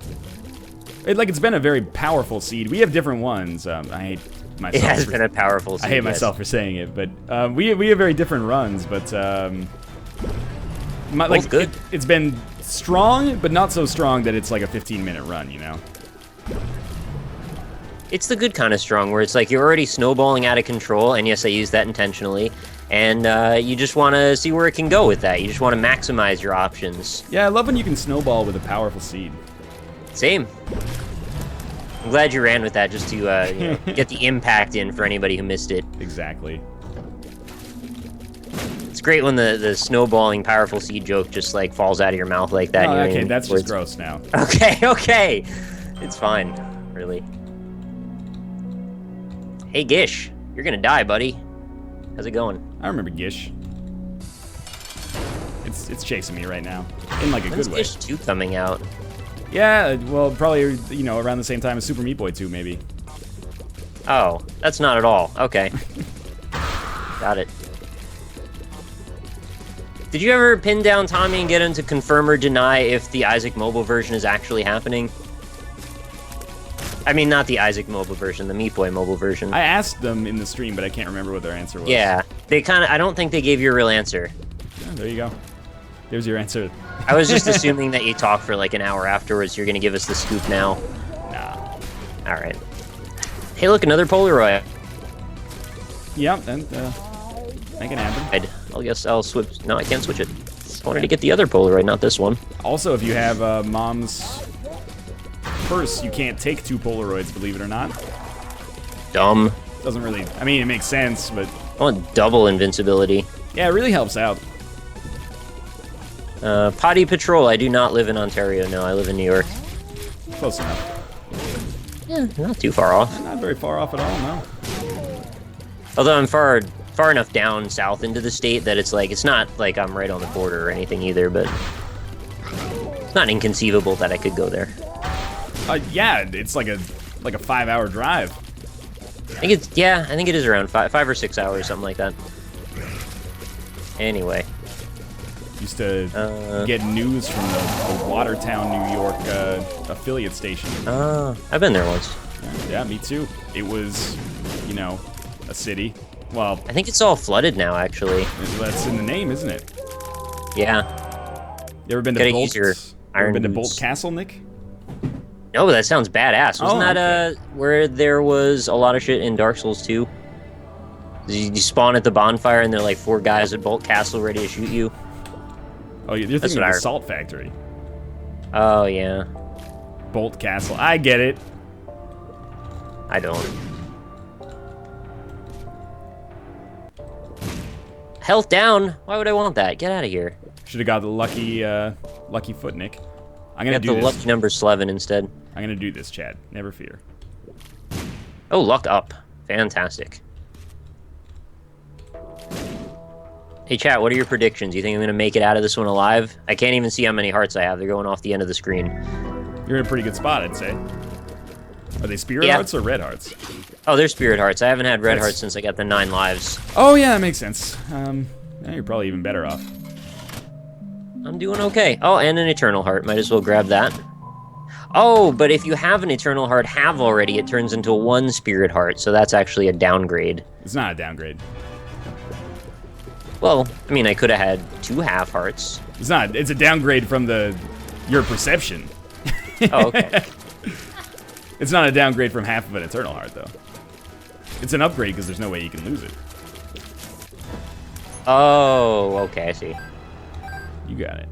It's been a very powerful seed. We have different ones. I hate myself. It has been a powerful seed. I hate myself for saying it, but we have very different runs. But good. It's been strong, but not so strong that it's like a 15-minute run. You know. It's the good kind of strong, where it's like you're already snowballing out of control, and yes, I use that intentionally, and you just want to see where it can go with that. You just want to maximize your options. Yeah, I love when you can snowball with a powerful seed. Same. I'm glad you ran with that just to you know, get the impact in for anybody who missed it. Exactly. It's great when the snowballing powerful seed joke just like falls out of your mouth like that. Oh, okay, that's just gross now. Okay. It's fine, really. Hey, Gish, you're gonna die, buddy. How's it going? I remember Gish. It's chasing me right now, in like a good way. Gish 2 coming out? Yeah, well, probably, you know, around the same time as Super Meat Boy 2, maybe. Oh, that's not at all. Okay. Got it. Did you ever pin down Tommy and get him to confirm or deny if the Isaac mobile version is actually happening? I mean, not the Isaac mobile version, the Meat Boy mobile version. I asked them in the stream, but I can't remember what their answer was. Yeah, I don't think they gave you a real answer. Yeah, there you go. There's your answer. I was just assuming that you talked for like an hour afterwards. You're gonna give us the scoop now. Nah. All right. Hey, look, another Polaroid. Yep, and that can happen. I guess I'll switch. No, I can't switch it. I wanted to get the other Polaroid, not this one. Also, if you have mom's purse, you can't take 2 Polaroids, believe it or not. Dumb. Doesn't really, I mean, it makes sense, but... I want double invincibility. Yeah, it really helps out. Potty Patrol, I do not live in Ontario, no, I live in New York. Close enough. Yeah, not too far off. Not very far off at all, no. Although I'm far enough down south into the state that it's not like I'm right on the border or anything either, but it's not inconceivable that I could go there. Yeah, it's like a 5-hour drive. I think it is around 5 or 6 hours, something like that. Anyway. Used to get news from the Watertown, New York affiliate station. I've been there once. Yeah, me too. It was, you know, a city. Well, I think it's all flooded now, actually. That's in the name, isn't it? Yeah. You ever been to Bolt? Ever been to Bolt Castle, Nick? No, but that sounds badass. Wasn't that where there was a lot of shit in Dark Souls 2? You spawn at the bonfire and there are like 4 guys at Bolt Castle ready to shoot you. Oh, you're thinking of the Salt Factory. Oh, yeah. Bolt Castle. I get it. I don't. Health down? Why would I want that? Get out of here. Should have got the lucky foot, Nick. I'm gonna do the this. lucky number 11 instead. I'm gonna do this, Chad. Never fear. Oh, luck up. Fantastic. Hey, chat, what are your predictions? You think I'm gonna make it out of this one alive? I can't even see how many hearts I have. They're going off the end of the screen. You're in a pretty good spot, I'd say. Are they spirit hearts or red hearts? Oh, they're spirit hearts. I haven't had red hearts since I got the 9 lives. Oh, yeah, that makes sense. Now you're probably even better off. I'm doing okay. Oh, and an eternal heart. Might as well grab that. Oh, but if you have an eternal heart already, it turns into 1 spirit heart, so that's actually a downgrade. It's not a downgrade. Well, I mean, I could have had 2 half hearts. It's not. It's a downgrade from your perception. Oh, okay. It's not a downgrade from half of an eternal heart, though. It's an upgrade because there's no way you can lose it. Oh, okay, I see. You got it.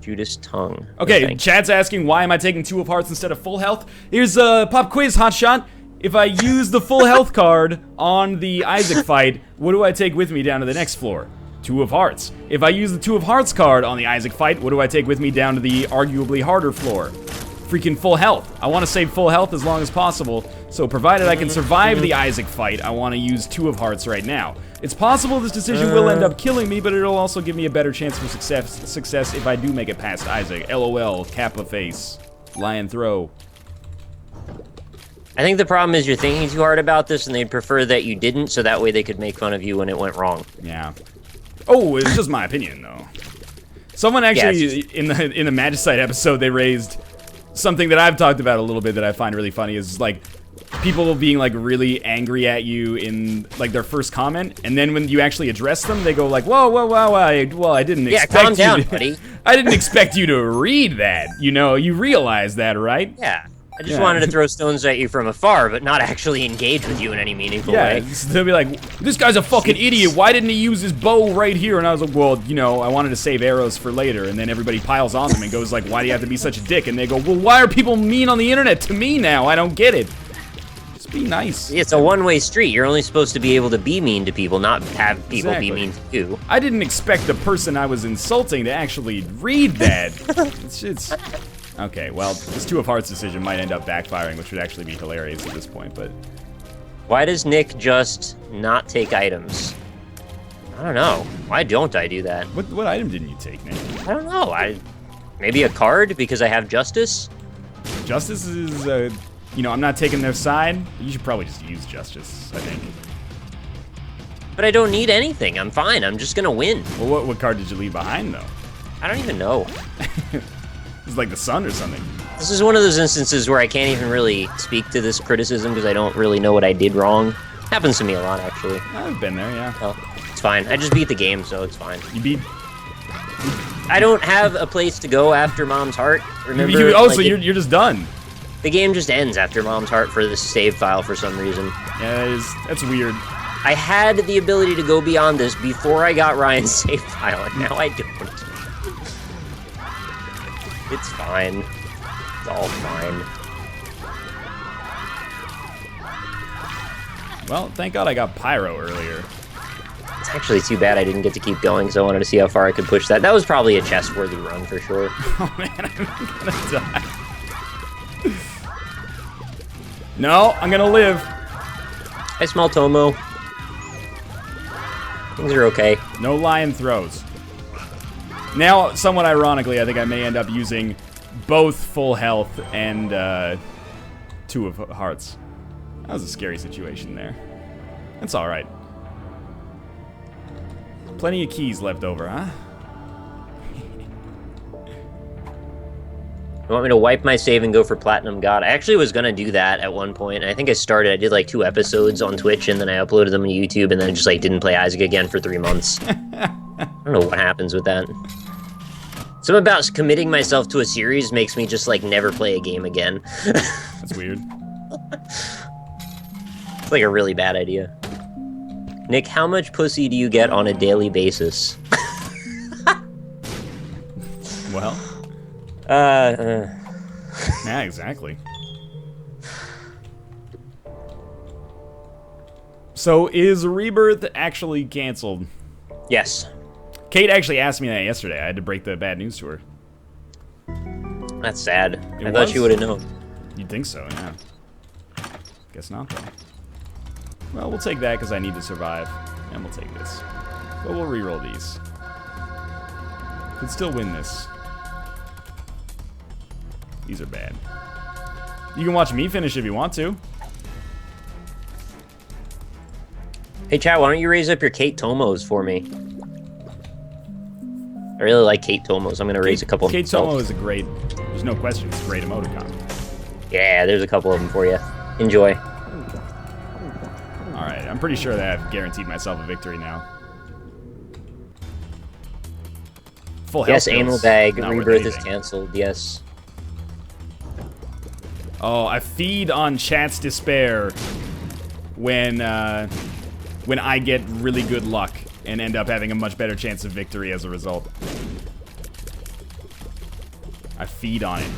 Judas tongue. Okay, Chad's asking, why am I taking 2 of hearts instead of full health? Here's a pop quiz, hotshot. If I use the full health card on the Isaac fight, what do I take with me down to the next floor? 2 of hearts. If I use the 2 of hearts card on the Isaac fight, what do I take with me down to the arguably harder floor? Freaking full health. I want to save full health as long as possible, so provided I can survive the Isaac fight, I want to use 2 of hearts right now. It's possible this decision will end up killing me, but it'll also give me a better chance for success if I do make it past Isaac. LOL, Kappa face, lion throw. I think the problem is you're thinking too hard about this, and they'd prefer that you didn't, so that way they could make fun of you when it went wrong. Yeah. Oh, it's just my opinion, though. Someone actually, in the Magicite episode, they raised something that I've talked about a little bit that I find really funny is, like, people being, like, really angry at you in, like, their first comment, and then when you actually address them, they go like, whoa, I didn't expect calm you down, to, buddy. I didn't expect you to read that, you know, you realize that, right? Yeah. I just wanted to throw stones at you from afar, but not actually engage with you in any meaningful way. Yeah, they'll be like, this guy's a fucking idiot, why didn't he use his bow right here? And I was like, well, you know, I wanted to save arrows for later, and then everybody piles on them and goes like, why do you have to be such a dick? And they go, well, why are people mean on the internet to me now? I don't get it. Just be nice. It's a one-way street. You're only supposed to be able to be mean to people, not have people be mean to you. I didn't expect the person I was insulting to actually read that. it's okay, well, this 2 of hearts decision might end up backfiring, which would actually be hilarious at this point, but... Why does Nick just not take items? I don't know. Why don't I do that? What item didn't you take, Nick? I don't know. Maybe a card, because I have Justice? Justice is, you know, I'm not taking their side. You should probably just use Justice, I think. But I don't need anything. I'm fine. I'm just gonna win. Well, what card did you leave behind, though? I don't even know. It's like the sun or something. This is one of those instances where I can't even really speak to this criticism because I don't really know what I did wrong. Happens to me a lot, actually. I've been there, yeah. Oh, it's fine. I just beat the game, so it's fine. You beat... I don't have a place to go after Mom's Heart. Remember? So you're just done. The game just ends after Mom's Heart for this save file for some reason. Yeah, that's weird. I had the ability to go beyond this before I got Ryan's save file, and now I don't. It's fine. It's all fine. Well, thank God I got Pyro earlier. It's actually too bad I didn't get to keep going, because I wanted to see how far I could push that. That was probably a chest-worthy run, for sure. Oh man, I'm gonna die. No, I'm gonna live. I smell Tomo. Things are okay. No lion throws. Now, somewhat ironically, I think I may end up using both full health and 2 of hearts. That was a scary situation there. That's alright. Plenty of keys left over, huh? You want me to wipe my save and go for Platinum God? I actually was going to do that at one point. I think I did like 2 episodes on Twitch, and then I uploaded them to YouTube, and then I just like didn't play Isaac again for 3 months. I don't know what happens with that. Something about committing myself to a series makes me just like never play a game again. That's weird. It's like a really bad idea. Nick, how much pussy do you get on a daily basis? Well. Yeah, exactly. So, is Rebirth actually canceled? Yes. Kate actually asked me that yesterday. I had to break the bad news to her. That's sad. I thought she would have known. You'd think so, yeah. Guess not, though. Well, we'll take that because I need to survive. And we'll take this. But we'll reroll these. Could still win this. These are bad. You can watch me finish if you want to. Hey, chat, why don't you raise up your Kate Tomos for me? I really like Kate Tomos. I'm going to raise a couple of them. Kate Tomo is a great... There's no question. It's a great emoticon. Yeah, there's a couple of them for you. Enjoy. Alright, I'm pretty sure that I've guaranteed myself a victory now. Full health. Yes, pills. Anal Bag. Not worth Rebirth is anything. canceled. Yes. Oh, I feed on chat's despair when I get really good luck and end up having a much better chance of victory as a result. I feed on it.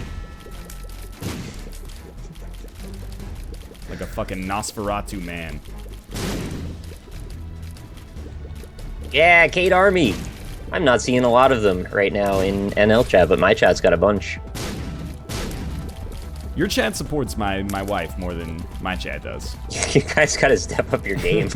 Like a fucking Nosferatu man. Yeah, Kate Army. I'm not seeing a lot of them right now in NL chat, but my chat's got a bunch. Your chat supports my wife more than my chat does. You guys gotta step up your game.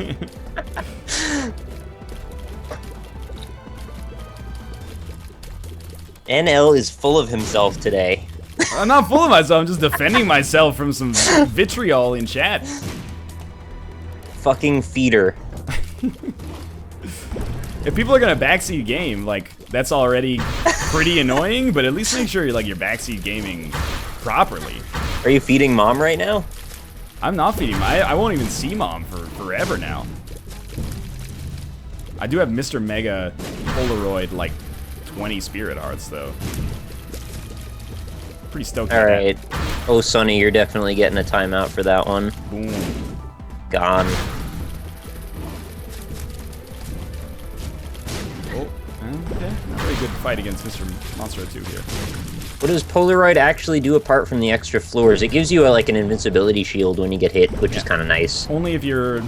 NL is full of himself today. I'm not full of myself, I'm just defending myself from some vitriol in chat. Fucking feeder. If people are gonna backseat game, like, that's already pretty annoying, but at least make sure you're backseat gaming properly. Are you feeding mom right now? I'm not feeding I won't even see mom for forever now. I do have Mr. Mega Polaroid, like, 20 spirit hearts, though. Pretty stoked. Alright. Oh, Sonny, you're definitely getting a timeout for that one. Boom. Gone. Oh, okay. Not very good fight against Mr. Monstro 2 here. What does Polaroid actually do apart from the extra floors? It gives you like an invincibility shield when you get hit, which is kind of nice. Only if you're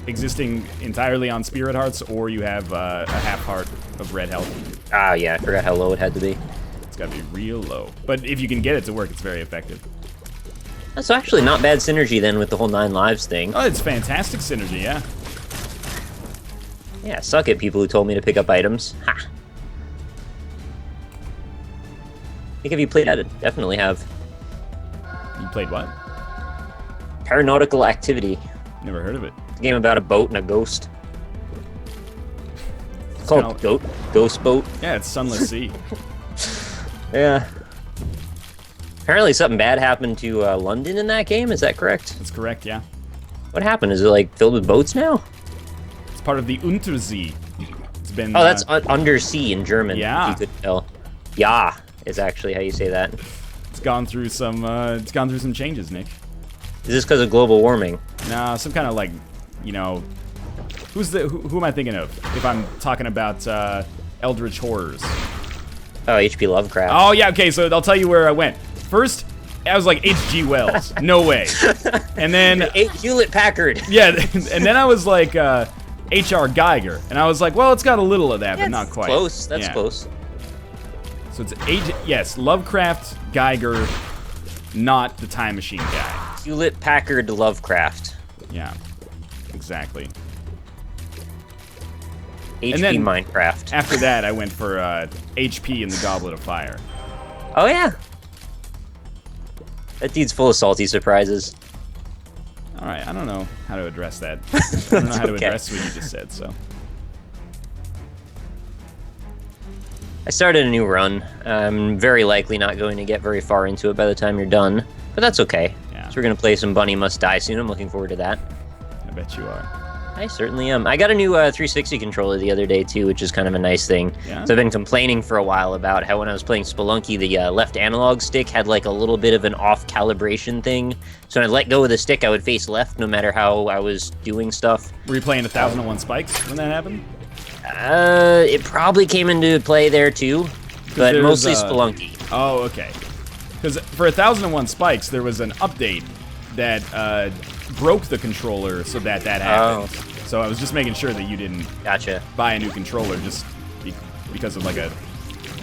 existing entirely on spirit hearts or you have a half heart of red health. Ah, yeah, I forgot how low it had to be. It's got to be real low. But if you can get it to work, it's very effective. That's actually not bad synergy then with the whole 9 lives thing. Oh, it's fantastic synergy, yeah. Yeah, suck it, people who told me to pick up items. Ha! I think if you played that, I'd definitely have. You played what? Paranautical Activity. Never heard of it. It's a game about a boat and a ghost. It's called Ghost Boat. Yeah, it's Sunless Sea. Yeah. Apparently something bad happened to London in that game, is that correct? That's correct, yeah. What happened? Is it like filled with boats now? It's part of the Untersee. It's been... Oh, that's undersea in German. Yeah. If you could tell. Ja is actually how you say that. It's gone through some changes, Nick. Is this because of global warming? Nah, some kind of like, you know, who am I thinking of? If I'm talking about Eldritch Horrors. Oh, H.P. Lovecraft. Oh yeah, okay, so I'll tell you where I went. First, I was like H.G. Wells. No way. And then Hewlett Packard. Yeah, and then I was like H.R. Geiger, and I was like, well, it's got a little of that, but not quite. Close. That's close. So it's yes, Lovecraft, Geiger, not the Time Machine guy. Hewlett Packard Lovecraft. Yeah, exactly. HP and then, Minecraft. After that, I went for HP in the Goblet of Fire. Oh, yeah. That dude's full of salty surprises. All right, I don't know how to address that. I don't know how to address what you just said, so. I started a new run. I'm very likely not going to get very far into it by the time you're done, but that's okay. Yeah. So we're going to play some Bunny Must Die soon. I'm looking forward to that. I bet you are. I certainly am. I got a new 360 controller the other day, too, which is kind of a nice thing. Yeah? So I've been complaining for a while about how when I was playing Spelunky, the left analog stick had like a little bit of an off-calibration thing. So when I let go of the stick, I would face left no matter how I was doing stuff. Were you playing 1001 Spikes when that happened? It probably came into play there, too, but mostly Spelunky. Oh, okay. Because for 1001 Spikes, there was an update that broke the controller so that happened. Oh. So I was just making sure that you didn't buy a new controller just because of like a,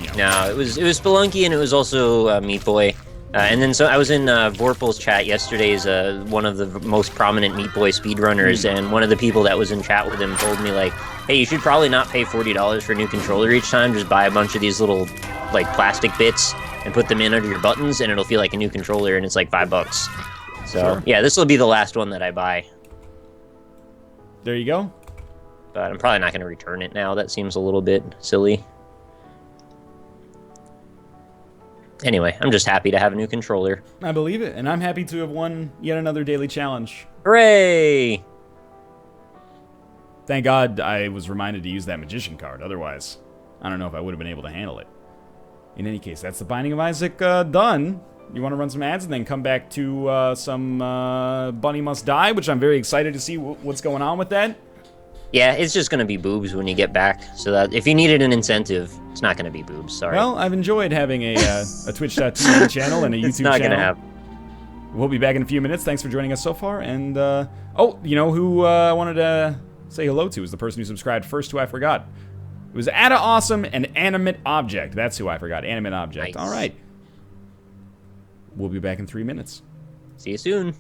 you know. No, it was Spelunky and it was also Meat Boy. And then so I was in Vorpal's chat yesterday as one of the most prominent Meat Boy speedrunners, and one of the people that was in chat with him told me like, hey, you should probably not pay $40 for a new controller each time, just buy a bunch of these little like plastic bits and put them in under your buttons and it'll feel like a new controller and it's like $5. So sure. Yeah, this will be the last one that I buy. There you go. But I'm probably not going to return it now. That seems a little bit silly. Anyway, I'm just happy to have a new controller. I believe it, and I'm happy to have won yet another daily challenge. Hooray! Thank God I was reminded to use that magician card. Otherwise, I don't know if I would have been able to handle it. In any case, that's the Binding of Isaac done. You want to run some ads and then come back to some Bunny Must Die, which I'm very excited to see what's going on with that. Yeah, it's just going to be boobs when you get back. So that if you needed an incentive, it's not going to be boobs. Sorry. Well, I've enjoyed having a Twitch.tv channel and a YouTube channel. It's not going to happen. We'll be back in a few minutes. Thanks for joining us so far. And, oh, you know who I wanted to say hello to is the person who subscribed first, who I forgot. It was Ada Awesome and Animate Object. That's who I forgot. Animate Object. Nice. All right. We'll be back in 3 minutes. See you soon.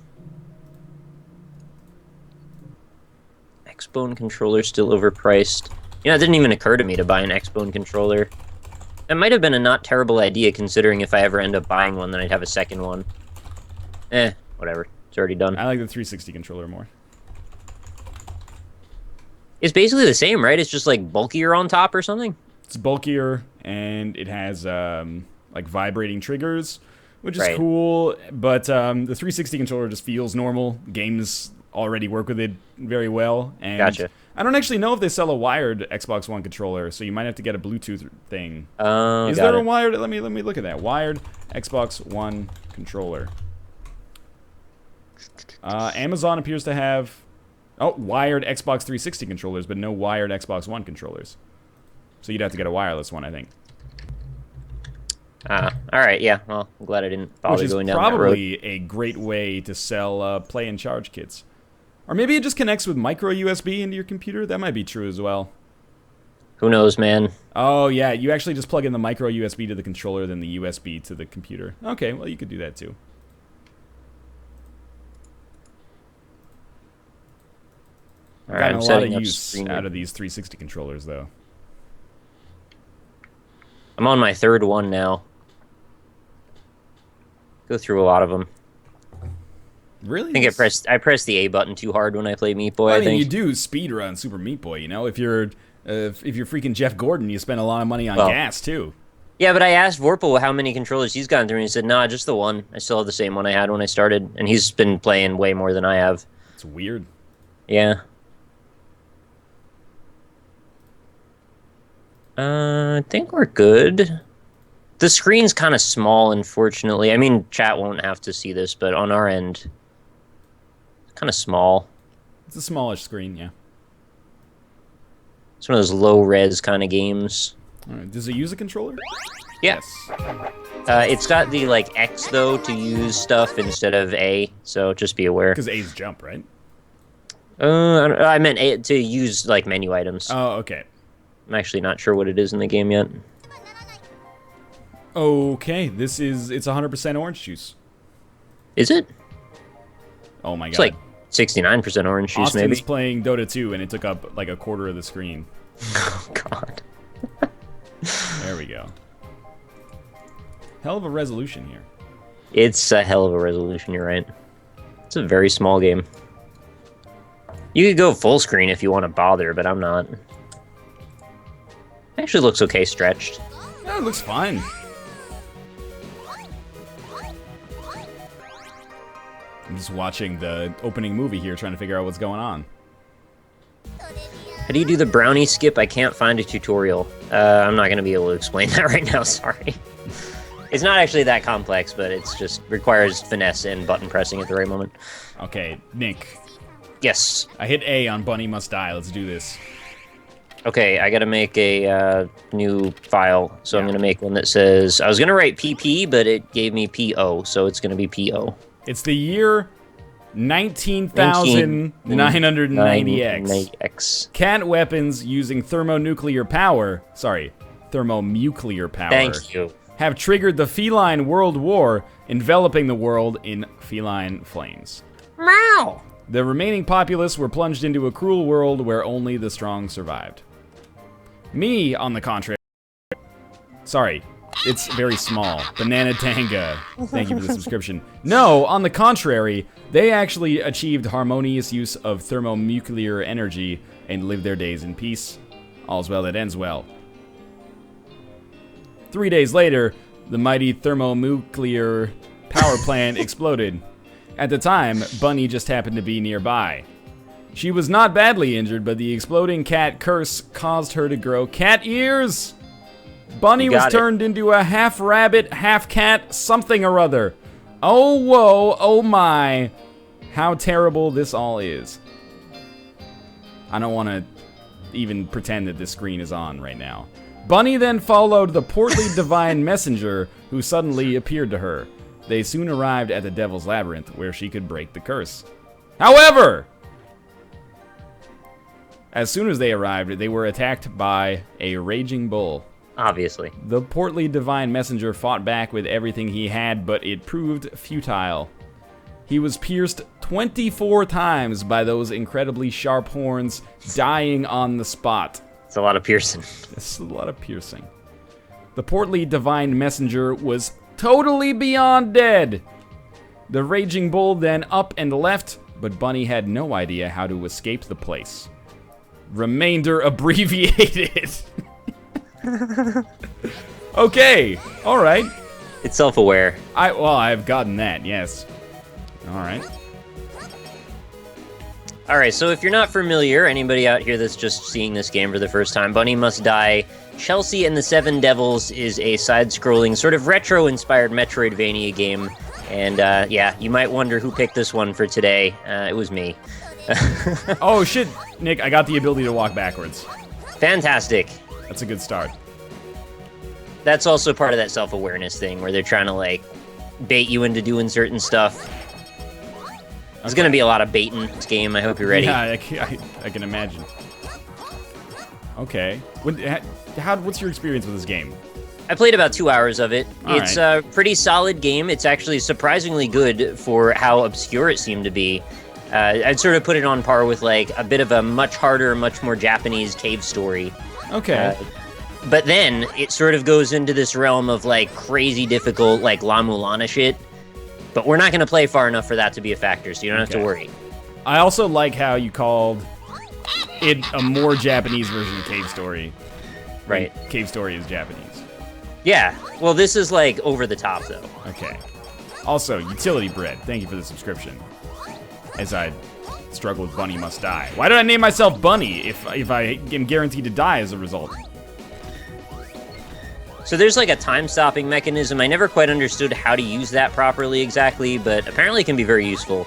X-Bone controller still overpriced. You know, it didn't even occur to me to buy an X-Bone controller. That might have been a not terrible idea, considering if I ever end up buying one, then I'd have a second one. Whatever. It's already done. I like the 360 controller more. It's basically the same, right? It's just, like, bulkier on top or something? It's bulkier, and it has, like, vibrating triggers, which is cool, but the 360 controller just feels normal. Games already work with it very well. And gotcha. I don't actually know if they sell a wired Xbox One controller, so you might have to get a Bluetooth thing. Is there a wired? Let me look at that. Wired Xbox One controller. Amazon appears to have wired Xbox 360 controllers, but no wired Xbox One controllers. So you'd have to get a wireless one, I think. All right, yeah. Well, I'm glad I didn't bother going down that road. Which is probably a great way to sell play and charge kits. Or maybe it just connects with micro USB into your computer. That might be true as well. Who knows, man? Oh, yeah. You actually just plug in the micro USB to the controller, then the USB to the computer. Okay, well, you could do that too. All right, I've gotten a lot of use out of these 360 controllers, though. I'm on my third one now. Go through a lot of them. Really? I think I pressed the A button too hard when I play Meat Boy. I think you do speedrun Super Meat Boy. You know, if you're freaking Jeff Gordon, you spend a lot of money on gas too. Yeah, but I asked Vorpal how many controllers he's gotten through, and he said, "Nah, just the one. I still have the same one I had when I started, and he's been playing way more than I have." It's weird. Yeah. I think we're good. The screen's kind of small, unfortunately. I mean, chat won't have to see this, but on our end, it's kind of small. It's a smallish screen, yeah. It's one of those low-res kind of games. All right. Does it use a controller? Yeah. Yes. It's got the, like, X, though, to use stuff instead of A, so just be aware. Because A's jump, right? I meant A to use, like, menu items. Oh, okay. I'm actually not sure what it is in the game yet. Okay, it's 100% orange juice. Is it? Oh my god. It's like 69% orange juice, Austin's maybe. playing Dota 2, and it took up like a quarter of the screen. Oh god. There we go. Hell of a resolution here. It's a hell of a resolution, you're right. It's a very small game. You could go full screen if you want to bother, but I'm not. Actually looks okay stretched. Yeah, it looks fine. I'm just watching the opening movie here, trying to figure out what's going on. How do you do the brownie skip? I can't find a tutorial. I'm not going to be able to explain that right now, sorry. It's not actually that complex, but it's just requires finesse and button pressing at the right moment. Okay, Nick. Yes. I hit A on Bunny Must Die. Let's do this. Okay, I gotta make a new file, so I'm gonna make one that says... I was gonna write PP, but it gave me PO, so it's gonna be PO. It's the year 19,990X. Cat weapons using thermonuclear power... Sorry, thermonuclear power. Thank you. Have triggered the feline world war, enveloping the world in feline flames. Meow! The remaining populace were plunged into a cruel world where only the strong survived. Me, on the contrary... Sorry, it's very small. Banana Tanga. Thank you for the subscription. No, on the contrary, they actually achieved harmonious use of thermonuclear energy and lived their days in peace. All's well that ends well. 3 days later, the mighty thermonuclear power plant exploded. At the time, Bunny just happened to be nearby. She was not badly injured, but the exploding cat curse caused her to grow cat ears. Bunny was turned into a half rabbit, half cat, something or other. Oh whoa, oh my. How terrible this all is. I don't want to even pretend that this screen is on right now. Bunny then followed the portly divine messenger who suddenly appeared to her. They soon arrived at the Devil's Labyrinth, where she could break the curse. However, as soon as they arrived, they were attacked by a raging bull. Obviously. The portly divine messenger fought back with everything he had, but it proved futile. He was pierced 24 times by those incredibly sharp horns, dying on the spot. It's a lot of piercing. It's a lot of piercing. The portly divine messenger was totally beyond dead. The raging bull then up and left, but Bunny had no idea how to escape the place. Remainder abbreviated. Okay, all right. It's self-aware. I've gotten that, yes. All right. All right, so if you're not familiar, anybody out here that's just seeing this game for the first time, Bunny Must Die, Chelsea and the Seven Devils is a side-scrolling, sort of retro-inspired Metroidvania game. And yeah, you might wonder who picked this one for today. It was me. Oh shit, Nick, I got the ability to walk backwards. Fantastic. That's a good start. That's also part of that self-awareness thing where they're trying to, like, bait you into doing certain stuff. There's going to be a lot of bait in this game. I hope you're ready. Yeah, I can imagine. Okay. What's your experience with this game? I played about 2 hours of it. All it's a pretty solid game. It's actually surprisingly good for how obscure it seemed to be. I'd sort of put it on par with, like, a bit of a much harder, much more Japanese cave story. Okay. But then it sort of goes into this realm of, like, crazy difficult, like, La Mulana shit. But we're not going to play far enough for that to be a factor, so you don't have to worry. I also like how you called it a more Japanese version of Cave Story. Right. Cave Story is Japanese. Yeah. Well, this is, like, over the top, though. Okay. Also, Utility Bread, thank you for the subscription. As I struggle with Bunny Must Die. Why did I name myself Bunny if I am guaranteed to die as a result? So there's like a time-stopping mechanism. I never quite understood how to use that properly exactly, but apparently it can be very useful.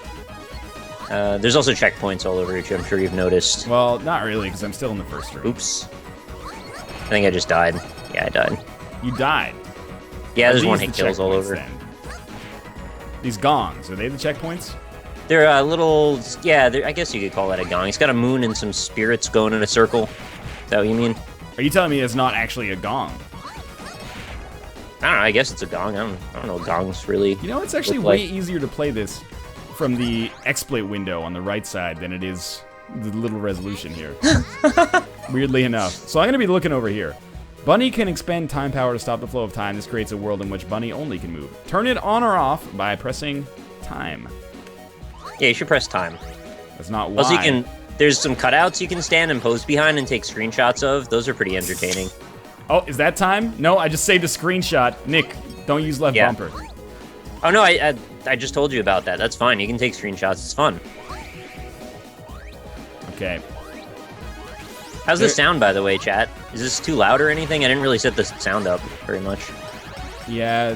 There's also checkpoints all over which I'm sure you've noticed. Well, not really, because I'm still in the first room. Oops. I think I just died. Yeah, I died. You died? Yeah, there's one-hit kills all over. Then? These gongs, are they the checkpoints? They're little... Yeah, I guess you could call that a gong. It's got a moon and some spirits going in a circle. Is that what you mean? Are you telling me it's not actually a gong? I don't know, I guess it's a gong. I don't know gongs, really. You know, it's actually way easier to play this from the exploit window on the right side than it is the little resolution here. Weirdly enough. So I'm going to be looking over here. Bunny can expend time power to stop the flow of time. This creates a world in which Bunny only can move. Turn it on or off by pressing time. Yeah, you should press time. That's not why. Also, there's some cutouts you can stand and pose behind and take screenshots of. Those are pretty entertaining. Oh, is that time? No, I just saved a screenshot. Nick, don't use left bumper. Oh, no, I just told you about that. That's fine. You can take screenshots. It's fun. Okay. How's the sound, by the way, chat? Is this too loud or anything? I didn't really set the sound up very much. Yeah,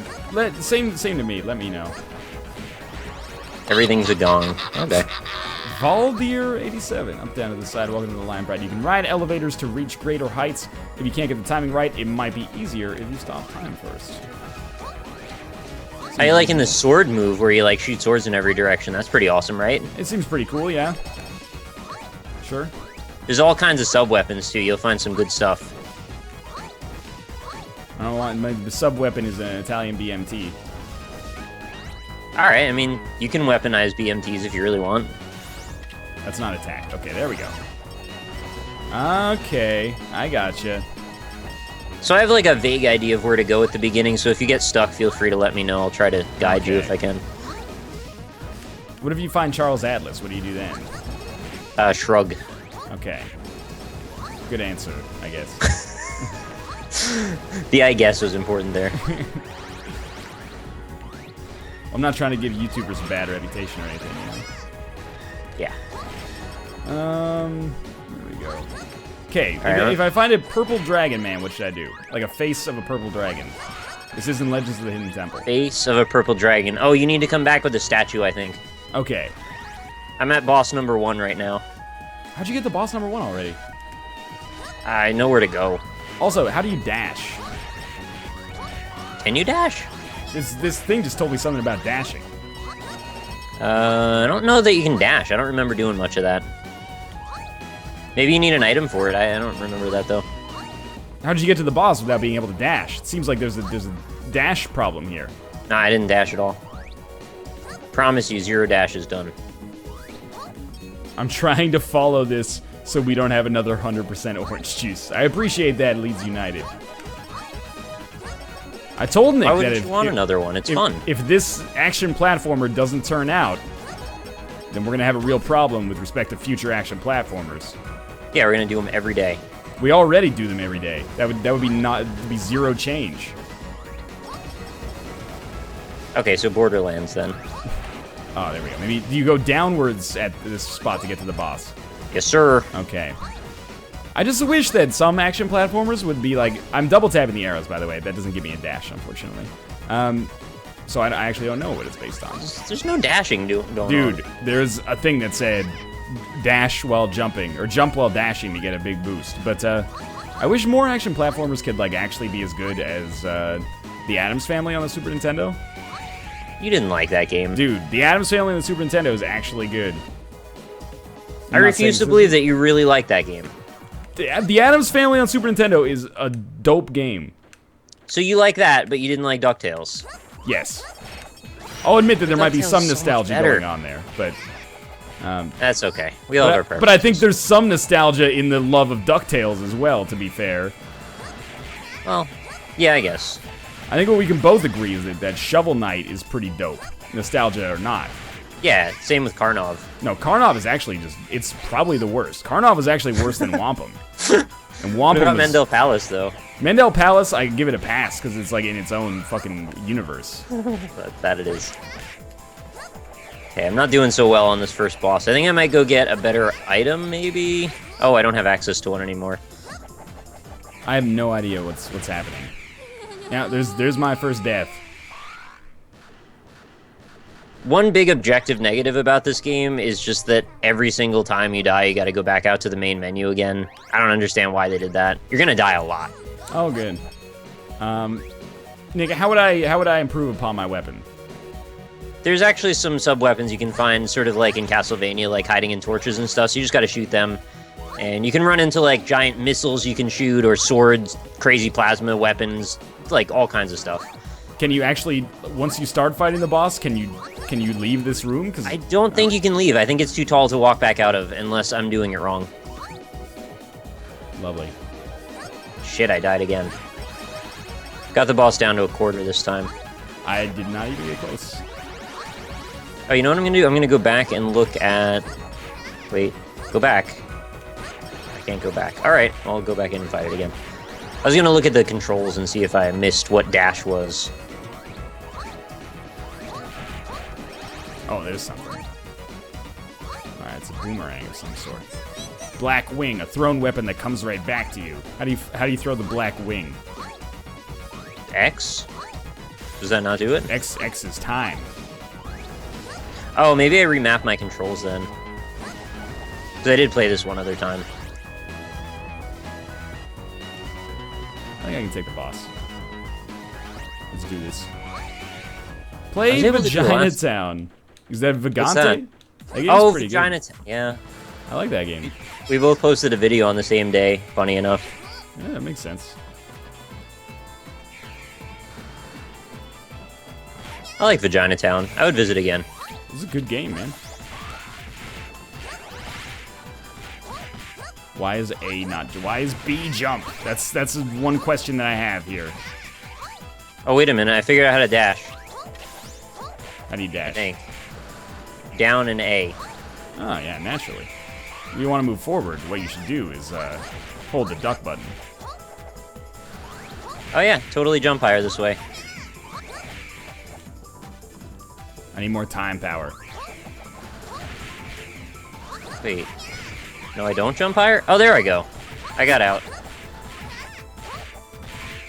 same to me. Let me know. Everything's a gong. Okay. Valdir87, up down to the side, welcome to the Lion Pride. You can ride elevators to reach greater heights. If you can't get the timing right, it might be easier if you stop time first. I like in the sword move where you like shoot swords in every direction. That's pretty awesome, right? It seems pretty cool, yeah. Sure. There's all kinds of sub-weapons, too. You'll find some good stuff. I don't want... The sub-weapon is an Italian BMT. Alright, I mean, you can weaponize BMTs if you really want. That's not attack. Okay, there we go. Okay, I gotcha. So I have like a vague idea of where to go at the beginning, so if you get stuck, feel free to let me know. I'll try to guide you if I can. What if you find Charles Atlas? What do you do then? Shrug. Okay. Good answer, I guess. The I guess was important there. I'm not trying to give YouTubers a bad reputation or anything, you know? Yeah. There we go. Okay, Right. if I find a purple dragon man, what should I do? Like a face of a purple dragon. This is in Legends of the Hidden Temple. Face of a purple dragon. Oh, you need to come back with a statue, I think. Okay. I'm at boss number 1 right now. How'd you get the boss number 1 already? I know where to go. Also, how do you dash? Can you dash? This thing just told me something about dashing. I don't know that you can dash. I don't remember doing much of that. Maybe you need an item for it. I don't remember that, though. How did you get to the boss without being able to dash? It seems like there's a dash problem here. Nah, I didn't dash at all. Promise you, 0 dash is done. I'm trying to follow this so we don't have another 100% orange juice. I appreciate that, Leeds United. I told Nick Why would that you want another one? It's fun. If this action platformer doesn't turn out, then we're going to have a real problem with respect to future action platformers. Yeah, we're gonna do them every day. We already do them every day. That would be 0 change. Okay, so Borderlands then. Oh, there we go. Maybe you go downwards at this spot to get to the boss. Yes, sir. Okay. I just wish that some action platformers would be like... I'm double tapping the arrows, by the way. That doesn't give me a dash, unfortunately. So I actually don't know what it's based on. There's no dashing going on. Dude, there's a thing that said dash while jumping, or jump while dashing to get a big boost. But I wish more action platformers could like actually be as good as the Addams Family on the Super Nintendo. You didn't like that game. Dude, the Addams Family on the Super Nintendo is actually good. I refuse to believe that you really like that game. The Addams Family on Super Nintendo is a dope game. So you like that, but you didn't like DuckTales. Yes. I'll admit that there might be DuckTales some is so much nostalgia better. going on there, but... That's okay. We all have our preferences. But I think there's some nostalgia in the love of DuckTales as well, to be fair. Well, yeah, I guess. I think what we can both agree is that Shovel Knight is pretty dope, nostalgia or not. Yeah, same with Karnov. No, Karnov is actually just, it's probably the worst. Karnov is actually worse than Wampum. And What Wampum about is... Mendel Palace, though? Mendel Palace, I give it a pass, because it's like in its own fucking universe. That it is. Okay, I'm not doing so well on this first boss. I think I might go get a better item, maybe? Oh, I don't have access to one anymore. I have no idea what's happening. Now, there's my first death. One big objective negative about this game is just that every single time you die, you gotta go back out to the main menu again. I don't understand why they did that. You're gonna die a lot. Oh, good. Nick, how would I improve upon my weapon? There's actually some sub-weapons you can find sort of like in Castlevania, like hiding in torches and stuff, so you just gotta shoot them. And you can run into like giant missiles you can shoot, or swords, crazy plasma weapons, like all kinds of stuff. Can you actually, once you start fighting the boss, can you Can you leave this room? Cause I don't think you can leave. I think it's too tall to walk back out of, unless I'm doing it wrong. Lovely. Shit, I died again. Got the boss down to a quarter this time. I did not even get close. Oh, you know what I'm gonna do? I'm gonna go back and look at... Wait, go back. I can't go back. Alright, I'll go back in and fight it again. I was gonna look at the controls and see if I missed what dash was. Oh, there's something. Alright, it's a boomerang of some sort. Black wing, a thrown weapon that comes right back to you. How do you throw the black wing? X? Does that not do it? X is time. Oh, maybe I remapped my controls then. Because I did play this one other time. I think I can take the boss. Let's do this. Play Vagina Town. Is that Vagante? Oh, Vagina Town. Yeah. I like that game. We both posted a video on the same day, funny enough. Yeah, that makes sense. I like Vagina Town. I would visit again. This is a good game, man. Why is A not... Why is B jump? That's one question that I have here. Oh, wait a minute. I figured out how to dash. How do you dash? I think. Down and A. Oh, yeah, naturally. If you want to move forward, what you should do is hold the duck button. Oh, yeah. Totally jump higher this way. I need more time power. Wait. No, I don't jump higher? Oh, there I go. I got out.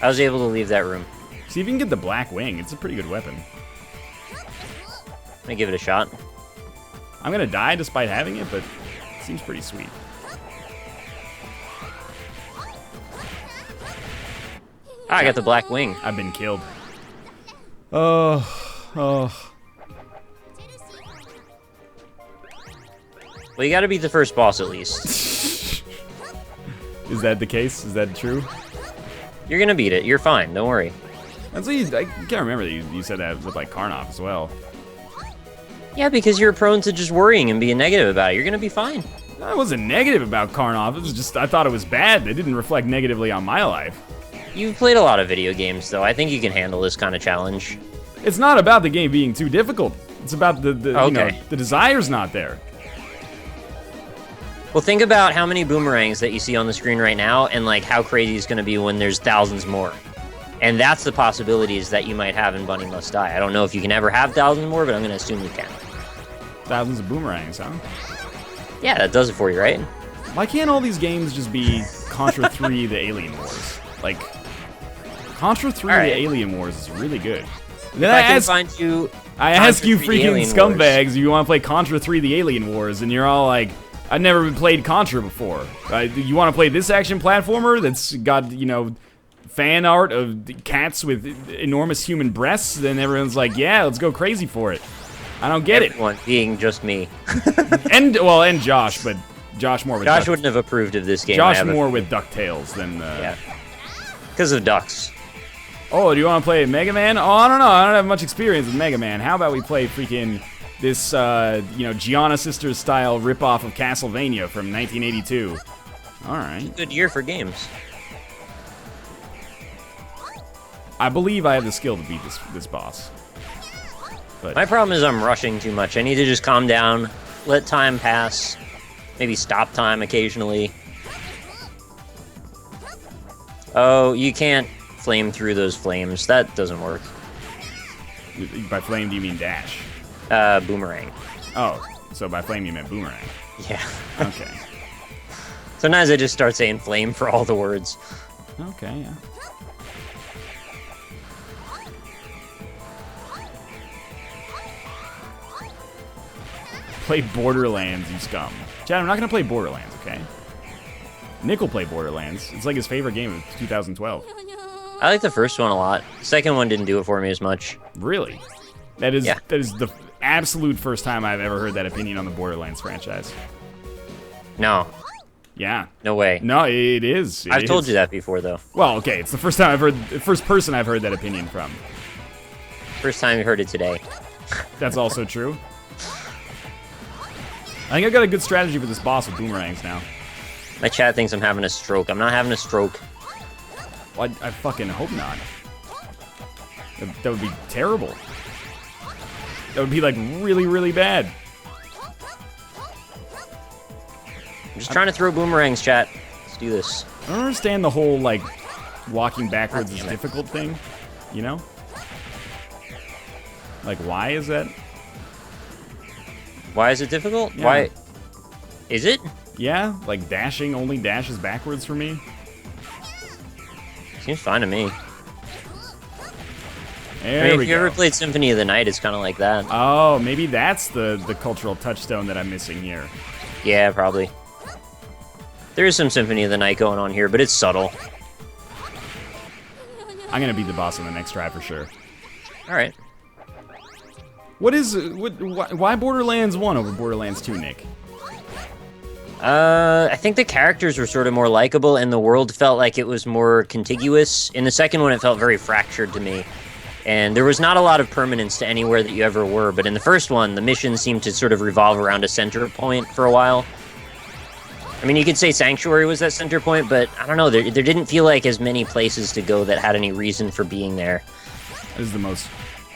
I was able to leave that room. See if you can get the black wing. It's a pretty good weapon. Let me give it a shot. I'm going to die despite having it, but it seems pretty sweet. Ah, I got the black wing. I've been killed. Oh. Well, you gotta beat the first boss at least. Is that the case? Is that true? You're gonna beat it. You're fine. Don't worry. That's what I can't remember that you said that with like Karnoff as well. Yeah, because you're prone to just worrying and being negative about it. You're gonna be fine. I wasn't negative about Karnoff. It was just I thought it was bad. It didn't reflect negatively on my life. You've played a lot of video games, though. I think you can handle this kind of challenge. It's not about the game being too difficult. It's about the okay. You know, the desire's not there. Well, think about how many boomerangs that you see on the screen right now, and like how crazy it's going to be when there's thousands more. And that's the possibilities that you might have in Bunny Must Die. I don't know if you can ever have thousands more, but I'm going to assume you can. Thousands of boomerangs, huh? Yeah, that does it for you, right? Why can't all these games just be Contra 3 The Alien Wars? Like, Contra 3 The Alien Wars is really good. Then I ask you freaking scumbags if you want to play Contra 3 The Alien Wars, and you're all like, I've never played Contra before. You want to play this action platformer that's got, you know, fan art of cats with enormous human breasts? Then everyone's like, yeah, let's go crazy for it. I don't get Everyone being just me. and Josh, but Josh more with Josh wouldn't have approved of this game. Josh more with DuckTales than... Yeah. Because of ducks. Oh, do you want to play Mega Man? Oh, I don't know. I don't have much experience with Mega Man. How about we play freaking this, you know, Gianna Sisters style ripoff of Castlevania from 1982? All right. Good year for games. I believe I have the skill to beat this boss. But my problem is I'm rushing too much. I need to just calm down, let time pass, maybe stop time occasionally. Oh, you can't flame through those flames. That doesn't work. By flame, do you mean dash? Boomerang. Oh, so by flame you meant boomerang. Yeah. Okay. Sometimes I just start saying flame for all the words. Okay, yeah. Play Borderlands, you scum. Chad, I'm not gonna play Borderlands, okay? Nick will play Borderlands. It's like his favorite game of 2012. I like the first one a lot. The second one didn't do it for me as much. Really? That is the absolute first time I've ever heard that opinion on the Borderlands franchise. No. Yeah. No way. No, it is. I've told you that before, though. Well, okay, it's the first time the first person I've heard that opinion from. First time you heard it today. That's also true. I think I got a good strategy for this boss with boomerangs now. My chat thinks I'm having a stroke. I'm not having a stroke. Well, I fucking hope not. That would be terrible. That would be, like, really, really bad. I'm just trying to throw boomerangs, chat. Let's do this. I don't understand the whole, like, walking backwards is difficult thing, you know? Like, why is that? Why is it difficult? Yeah. Why? Is it? Yeah, like dashing only dashes backwards for me. Seems fine to me. There I mean, we if you go. ever played Symphony of the Night, it's kind of like that. Oh, maybe that's the cultural touchstone that I'm missing here. Yeah, probably. There is some Symphony of the Night going on here, but it's subtle. I'm gonna beat the boss on the next try for sure. All right. Why Borderlands 1 over Borderlands 2, Nick? I think the characters were sort of more likable, and the world felt like it was more contiguous. In the second one, it felt very fractured to me. And there was not a lot of permanence to anywhere that you ever were, but in the first one, the missions seemed to sort of revolve around a center point for a while. I mean, you could say Sanctuary was that center point, but I don't know, there didn't feel like as many places to go that had any reason for being there. This is the most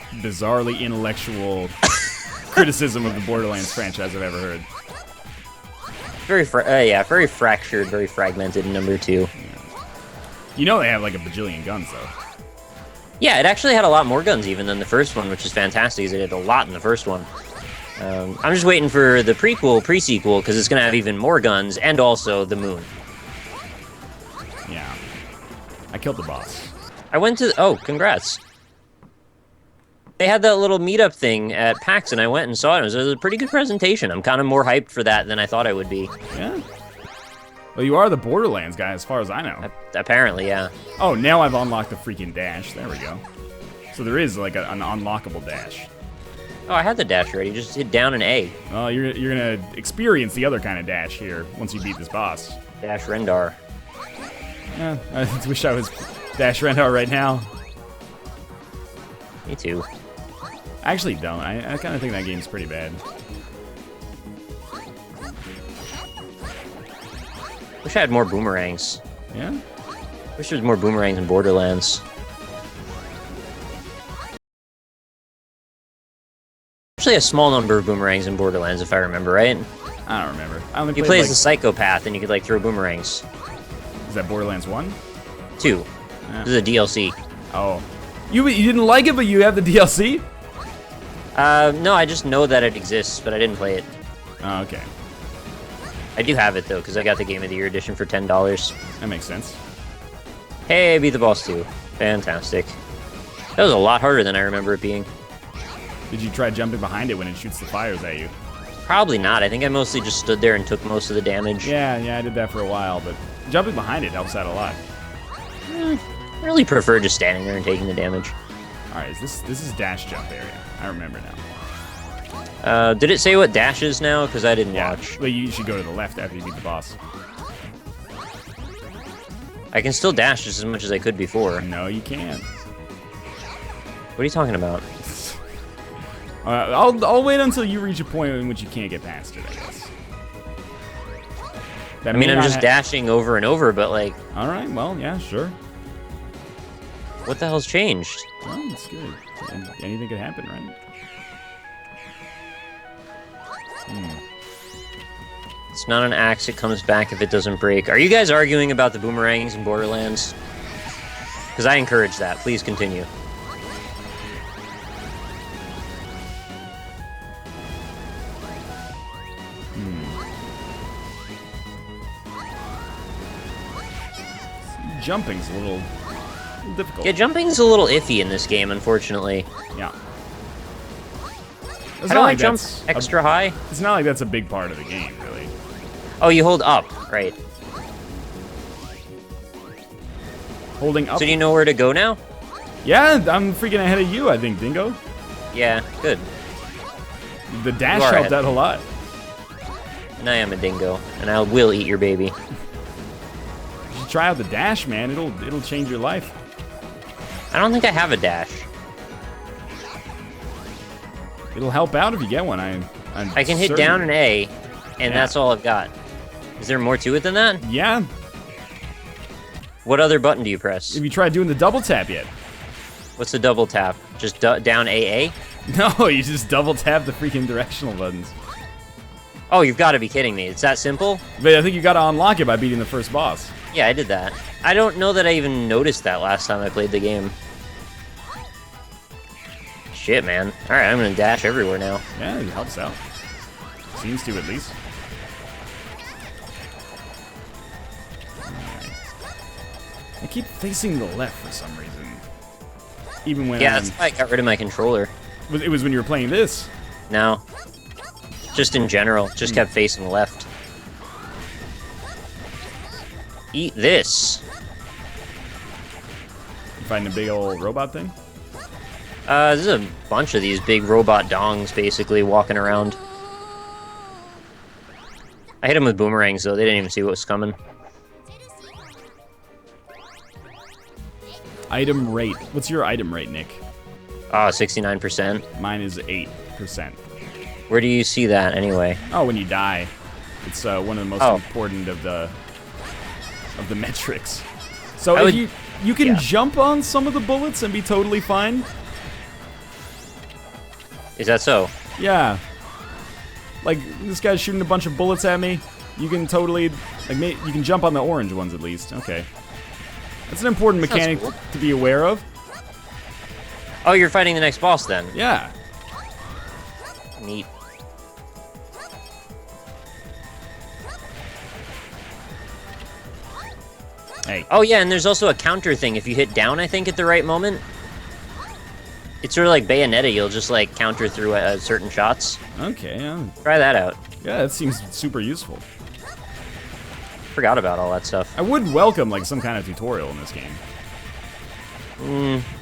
bizarrely intellectual criticism of the Borderlands franchise I've ever heard. Very fractured, very fragmented in number 2. You know they have like a bajillion guns, though. Yeah, it actually had a lot more guns even than the first one, which is fantastic, because it had a lot in the first one. I'm just waiting for the pre-sequel, because it's going to have even more guns, and also the moon. Yeah. I killed the boss. I went to... Oh, congrats. They had that little meetup thing at PAX, and I went and saw it. It was a pretty good presentation. I'm kind of more hyped for that than I thought I would be. Yeah? Well, you are the Borderlands guy, as far as I know. Apparently, yeah. Oh, now I've unlocked the freaking dash. There we go. So there is, like, an unlockable dash. Oh, I had the dash already. Just hit down an A. Well, you're gonna experience the other kind of dash here once you beat this boss. Dash Rendar. Yeah, I wish I was Dash Rendar right now. Me too. I actually don't. I kind of think that game's pretty bad. Wish I had more boomerangs. Yeah? Wish there was more boomerangs in Borderlands. Actually, a small number of boomerangs in Borderlands, if I remember right. I don't remember. I only You played, play as like, a psychopath, and you could like throw boomerangs. Is that Borderlands 1? 2. Yeah. This is a DLC. Oh. You didn't like it, but you have the DLC? No, I just know that it exists, but I didn't play it. Oh, okay. I do have it, though, because I got the Game of the Year edition for $10. That makes sense. Hey, I beat the boss, too. Fantastic. That was a lot harder than I remember it being. Did you try jumping behind it when it shoots the fires at you? Probably not. I think I mostly just stood there and took most of the damage. Yeah, I did that for a while, but jumping behind it helps out a lot. I really prefer just standing there and taking the damage. Alright, this is dash jump area. I remember now. Did it say what dash is now? Because I didn't watch. But you should go to the left after you beat the boss. I can still dash just as much as I could before. No, you can't. What are you talking about? I'll wait until you reach a point in which you can't get past it, I guess. I mean, I'm just dashing over and over, but like... Alright, well, yeah, sure. What the hell's changed? Well, it's good. Anything could happen, right? It's not an axe, it comes back if it doesn't break. Are you guys arguing about the boomerangs in Borderlands? Because I encourage that. Please continue. Jumping's a little difficult. Yeah, jumping's a little iffy in this game, unfortunately. Yeah. How do I jump extra high? It's not like that's a big part of the game, really. Oh, you hold up, right. Holding up. So do you know where to go now? Yeah, I'm freaking ahead of you, I think, Dingo. Yeah, good. The dash helped out a lot. And I am a dingo, and I will eat your baby. You should try out the dash, man. It'll change your life. I don't think I have a dash. It'll help out if you get one. I can hit down and A, and that's all I've got. Is there more to it than that? Yeah. What other button do you press? Have you tried doing the double tap yet? What's the double tap? Just down AA? No, you just double tap the freaking directional buttons. Oh, you've got to be kidding me. It's that simple? But I think you got to unlock it by beating the first boss. Yeah, I did that. I don't know that I even noticed that last time I played the game. Shit, man. Alright, I'm gonna dash everywhere now. Yeah, it helps out. Seems to, at least. Alright. I keep facing the left for some reason. Even when that's why I got rid of my controller. It was when you were playing this? No. Just in general. Just kept facing left. Eat this. You find a big old robot thing? There's a bunch of these big robot dongs basically walking around. I hit them with boomerangs though, they didn't even see what was coming. Item rate. What's your item rate, Nick? 69%. Mine is 8%. Where do you see that anyway? Oh, when you die. It's one of the most important of the metrics. So if you can jump on some of the bullets and be totally fine. Is that so? Yeah. Like, this guy's shooting a bunch of bullets at me. You can totally, like, you can jump on the orange ones at least. Okay. That's an important mechanic to be aware of. Oh, you're fighting the next boss then? Yeah. Neat. Hey. Oh yeah, and there's also a counter thing. If you hit down, I think, at the right moment. It's sort of like Bayonetta. You'll just, like, counter through certain shots. Okay, yeah. Try that out. Yeah, that seems super useful. Forgot about all that stuff. I would welcome, like, some kind of tutorial in this game.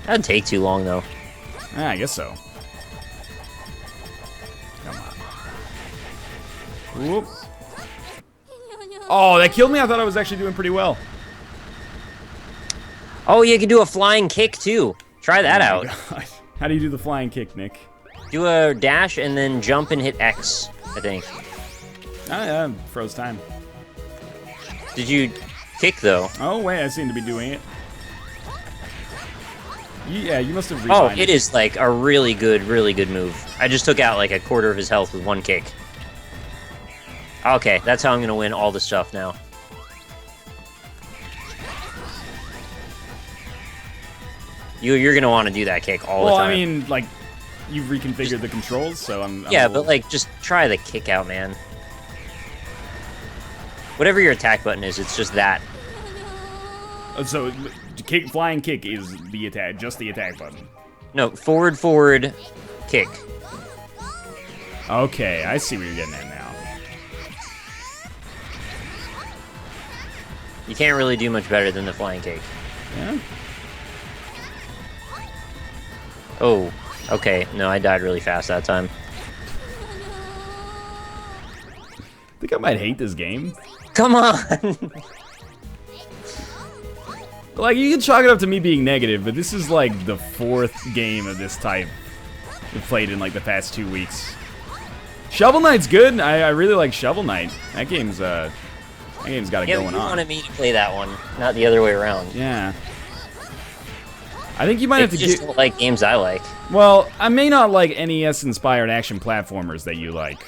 That'd take too long, though. Yeah, I guess so. Come on. Whoop. Oh, that killed me? I thought I was actually doing pretty well. Oh, you can do a flying kick, too. Try that out. God. How do you do the flying kick, Nick? Do a dash and then jump and hit X, I think. Oh, yeah, froze time. Did you kick, though? Oh, wait, I seem to be doing it. Yeah, you must have Oh, it is, like, a really good move. I just took out, like, a quarter of his health with one kick. Okay, that's how I'm gonna win all the stuff now. You're gonna want to do that kick all the time. Well, I mean, like, you've reconfigured the controls, so I'm yeah, but, like, just try the kick out, man. Whatever your attack button is, it's just that. So, flying kick is the attack, just the attack button. No, forward, kick. Okay, I see what you're getting at now. You can't really do much better than the flying kick. Yeah. Oh, okay. No, I died really fast that time. I think I might hate this game. Come on! Like, you can chalk it up to me being negative, but this is like the 4th game of this type I've played in like the past 2 weeks. Shovel Knight's good. I really like Shovel Knight. That game's got it going on. You wanted me to play that one, not the other way around. Yeah. I think you might have to just don't like games I like. Well, I may not like NES-inspired action platformers that you like,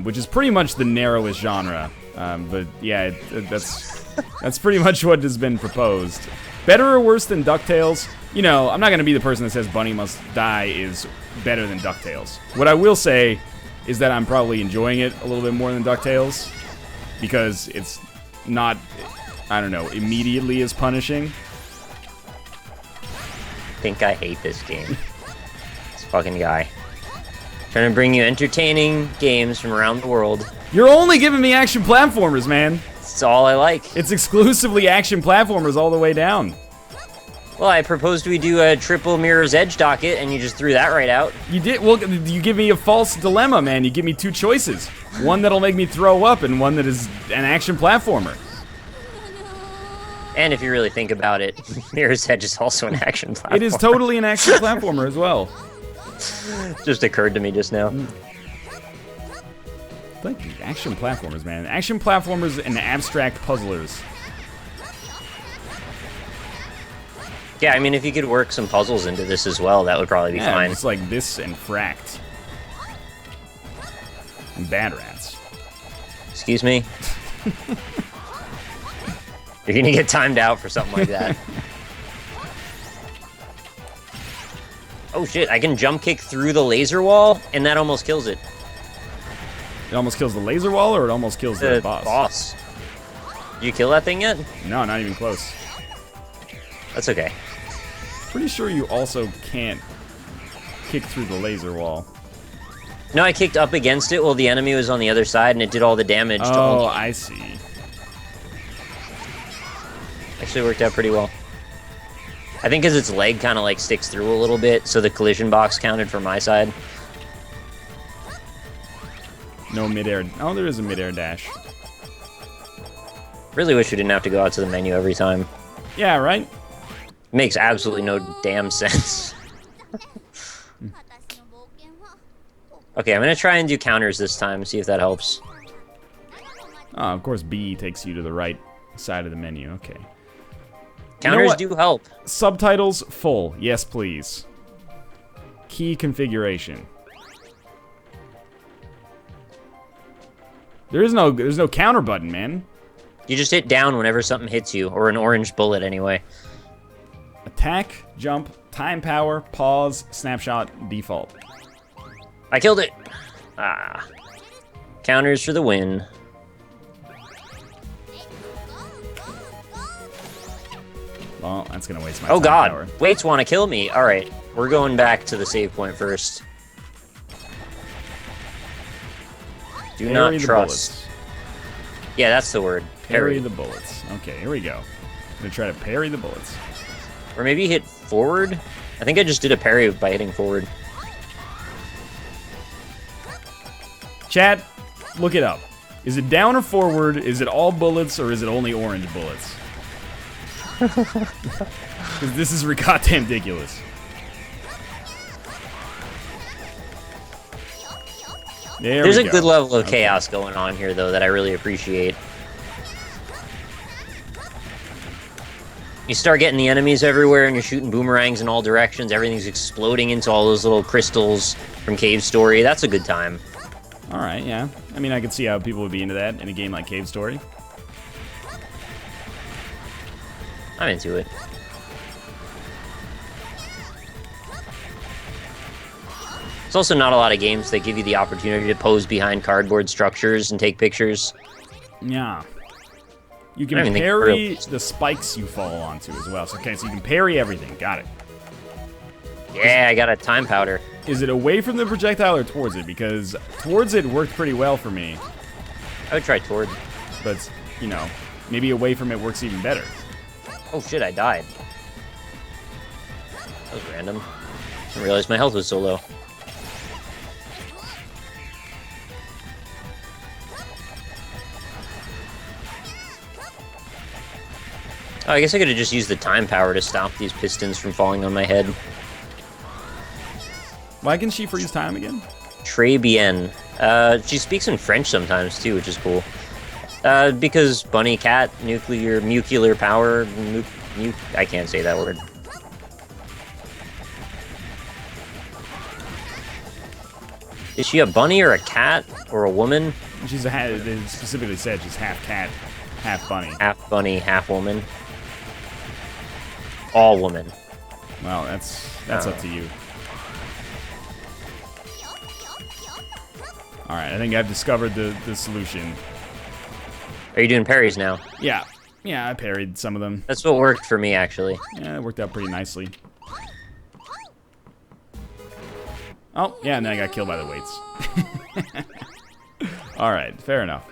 which is pretty much the narrowest genre. But yeah, that's pretty much what has been proposed. Better or worse than DuckTales? You know, I'm not going to be the person that says Bunny Must Die is better than DuckTales. What I will say is that I'm probably enjoying it a little bit more than DuckTales, because it's not, I don't know, immediately as punishing. I think I hate this game. This fucking guy. Trying to bring you entertaining games from around the world. You're only giving me action platformers, man. That's all I like. It's exclusively action platformers all the way down. Well, I proposed we do a triple Mirror's Edge docket, and you just threw that right out. You did. Well, you give me a false dilemma, man. You give me 2 choices. One that'll make me throw up, and one that is an action platformer. And if you really think about it, Mirror's Edge is also an action platformer. It is totally an action platformer as well. Just occurred to me just now. Like action platformers, man. Action platformers and abstract puzzlers. Yeah, I mean, if you could work some puzzles into this as well, that would probably be fine. It's like this and Fracked. And Bad Rats. Excuse me? You're gonna get timed out for something like that. Oh shit, I can jump kick through the laser wall, and that almost kills it. It almost kills the laser wall, or it almost kills the boss? Did you kill that thing yet? No, not even close. That's okay. Pretty sure you also can't kick through the laser wall. No, I kicked up against it while the enemy was on the other side, and it did all the damage. Oh, I see. Actually worked out pretty well. I think because its leg kind of like sticks through a little bit, so the collision box counted for my side. No midair. Oh, there is a midair dash. Really wish we didn't have to go out to the menu every time. Yeah, right? Makes absolutely no damn sense. Okay, I'm gonna try and do counters this time, see if that helps. Oh, of course B takes you to the right side of the menu. Okay. Counters do help. Subtitles full. Yes, please. Key configuration. There's no counter button, man. You just hit down whenever something hits you, or an orange bullet anyway. Attack, jump, time power, pause, snapshot, default. I killed it! Ah. Counters for the win. Well, that's gonna waste my time god! power. Weights want to kill me. Alright, we're going back to the save point first. Do not trust. Yeah, that's the word. Parry the bullets. Okay, here we go. I'm gonna try to parry the bullets. Or maybe hit forward? I think I just did a parry by hitting forward. Chat, look it up. Is it down or forward? Is it all bullets or is it only orange bullets? Because this is goddamn ridiculous. There's a good level of chaos going on here, though, that I really appreciate. You start getting the enemies everywhere, and you're shooting boomerangs in all directions. Everything's exploding into all those little crystals from Cave Story. That's a good time. All right, yeah. I mean, I can see how people would be into that in a game like Cave Story. I'm into it. There's also not a lot of games that give you the opportunity to pose behind cardboard structures and take pictures. Yeah. You can parry the spikes you fall onto as well. So, okay, so you can parry everything. Got it. Yeah, I got a time powder. Is it away from the projectile or towards it? Because towards it worked pretty well for me. I would try toward. But, you know, maybe away from it works even better. Oh shit, I died. That was random. I didn't realize my health was so low. Oh, I guess I could have just used the time power to stop these pistons from falling on my head. Why can she freeze time again? Très bien. She speaks in French sometimes, too, which is cool. Because bunny cat, nuclear power, I can't say that word. Is she a bunny or a cat or a woman? She's they specifically said she's half cat, half bunny. Half bunny, half woman. All woman. Well, that's up to you. All right, I think I've discovered the solution. Are you doing parries now? Yeah. Yeah, I parried some of them. That's what worked for me, actually. Yeah, it worked out pretty nicely. Oh, yeah, and then I got killed by the weights. All right, fair enough.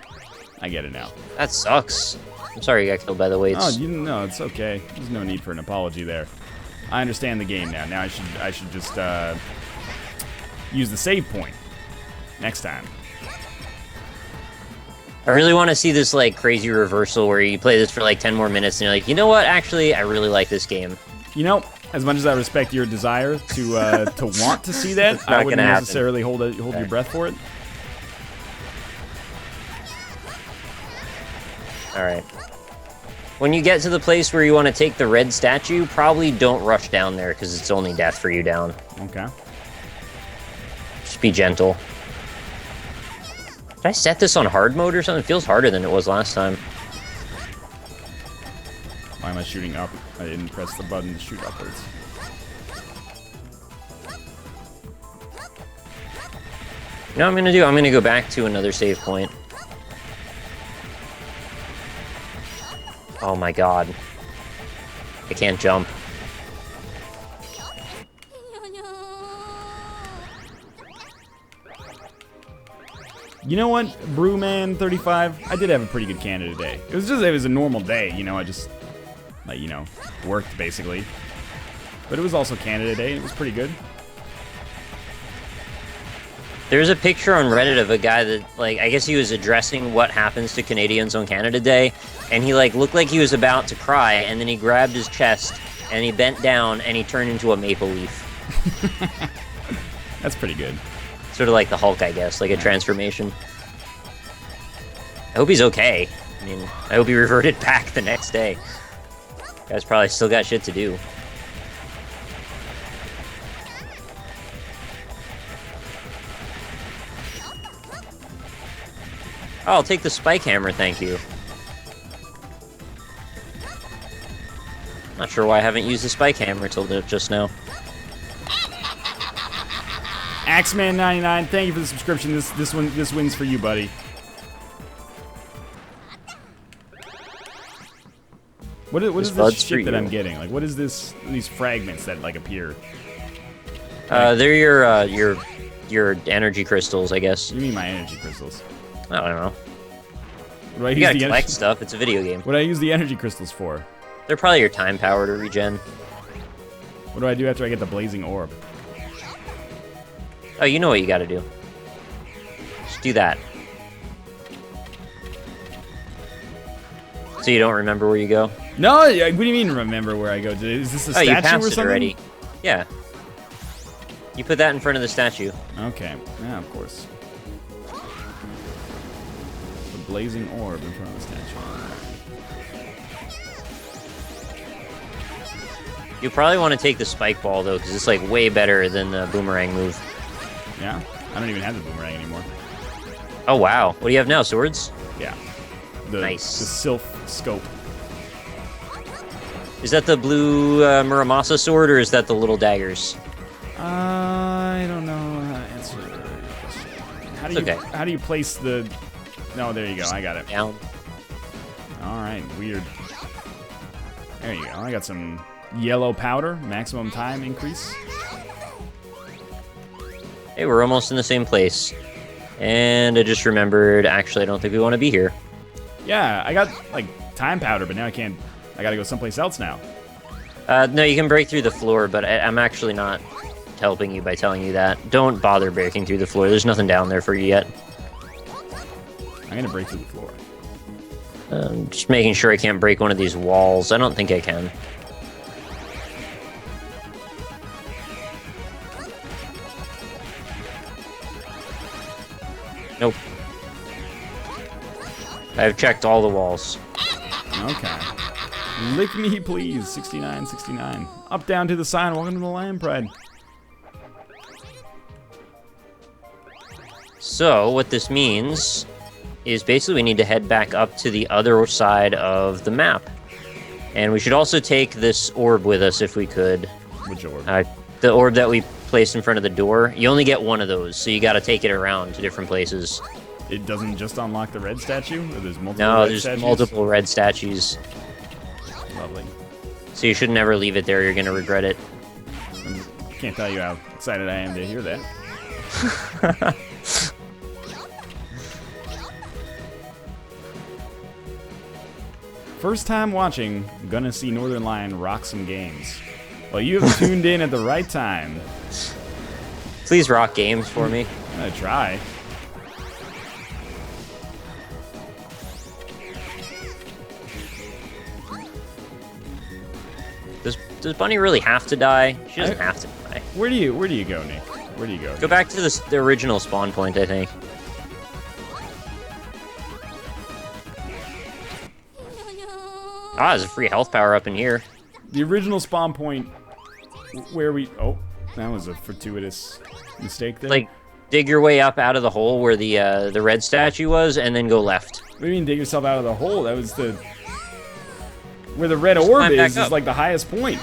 I get it now. That sucks. I'm sorry you got killed by the weights. Oh, you know, it's okay. There's no need for an apology there. I understand the game now. Now I should just use the save point next time. I really want to see this, like, crazy reversal where you play this for, like, 10 more minutes and you're like, you know what? Actually, I really like this game. You know, as much as I respect your desire to want to see that, I wouldn't necessarily hold your breath for it. All right. When you get to the place where you want to take the red statue, probably don't rush down there because it's only death for you down. Okay. Just be gentle. Did I set this on hard mode or something? It feels harder than it was last time. Why am I shooting up? I didn't press the button to shoot upwards. You know what I'm going to do? I'm going to go back to another save point. Oh my god. I can't jump. You know what, Brewman35? I did have a pretty good Canada day. It was a normal day, you know, I just, like, you know, worked basically. But it was also Canada Day, and it was pretty good. There's a picture on Reddit of a guy that, like, I guess he was addressing what happens to Canadians on Canada Day, and he, like, looked like he was about to cry, and then he grabbed his chest, and he bent down, and he turned into a maple leaf. That's pretty good. Sort of like the Hulk, I guess, like a transformation. I hope he's okay. I mean, I hope he reverted back the next day. Guy's probably still got shit to do. Oh, I'll take the spike hammer, thank you. Not sure why I haven't used the spike hammer till just now. Axeman99, thank you for the subscription. This wins for you, buddy. What is this shit that I'm getting? Like, what is this? These fragments that like appear? They're your energy crystals, I guess. You mean my energy crystals? I don't know. What do I you gotta collect stuff. It's a video game. What do I use the energy crystals for? They're probably your time power to regen. What do I do after I get the blazing orb? Oh, you know what you gotta do. Just do that. So you don't remember where you go? No, what do you mean remember where I go? Is this a statue you passed or something? It already. Yeah. You put that in front of the statue. Okay. Yeah, of course. The blazing orb in front of the statue. You probably want to take the spike ball, though, because it's, like, way better than the boomerang move. Yeah? I don't even have the boomerang anymore. Oh, wow. What do you have now, swords? Yeah. Nice. The Sylph scope. Is that the blue Muramasa sword, or is that the little daggers? I don't know how to answer your question. How do you place the... No, there you go. I got it. Down. All right. Weird. There you go. I got some yellow powder. Maximum time increase. Hey, we're almost in the same place. And I just remembered, actually, I don't think we want to be here. Yeah, I got, like, time powder, but now I can't... I gotta go someplace else now. No, you can break through the floor, but I'm actually not helping you by telling you that. Don't bother breaking through the floor. There's nothing down there for you yet. I'm gonna break through the floor. Just making sure I can't break one of these walls. I don't think I can. Nope. I've checked all the walls. Okay. Lick me, please. 69, 69. Up, down to the sign. Welcome to the Lion Pride. So, what this means is basically we need to head back up to the other side of the map. And we should also take this orb with us if we could. Which orb? The orb that we placed in front of the door. You only get one of those, so you gotta take it around to different places. It doesn't just unlock the red statue? Or there's multiple red statues? Multiple red statues. Lovely. So you should never leave it there, you're gonna regret it. I can't tell you how excited I am to hear that. First time watching, gonna see Northernlion rock some games. Well, you have tuned in at the right time. Please rock games for me. I'm gonna try. Does Bunny really have to die? She doesn't have to die. Where do you go, Nick? Where do you go? Go back to the original spawn point, I think. Ah, there's a free health power up in here. The original spawn point where we... Oh, that was a fortuitous mistake there. Like, dig your way up out of the hole where the red statue was, and then go left. What do you mean dig yourself out of the hole? That was the... Where the red orb is like the highest point.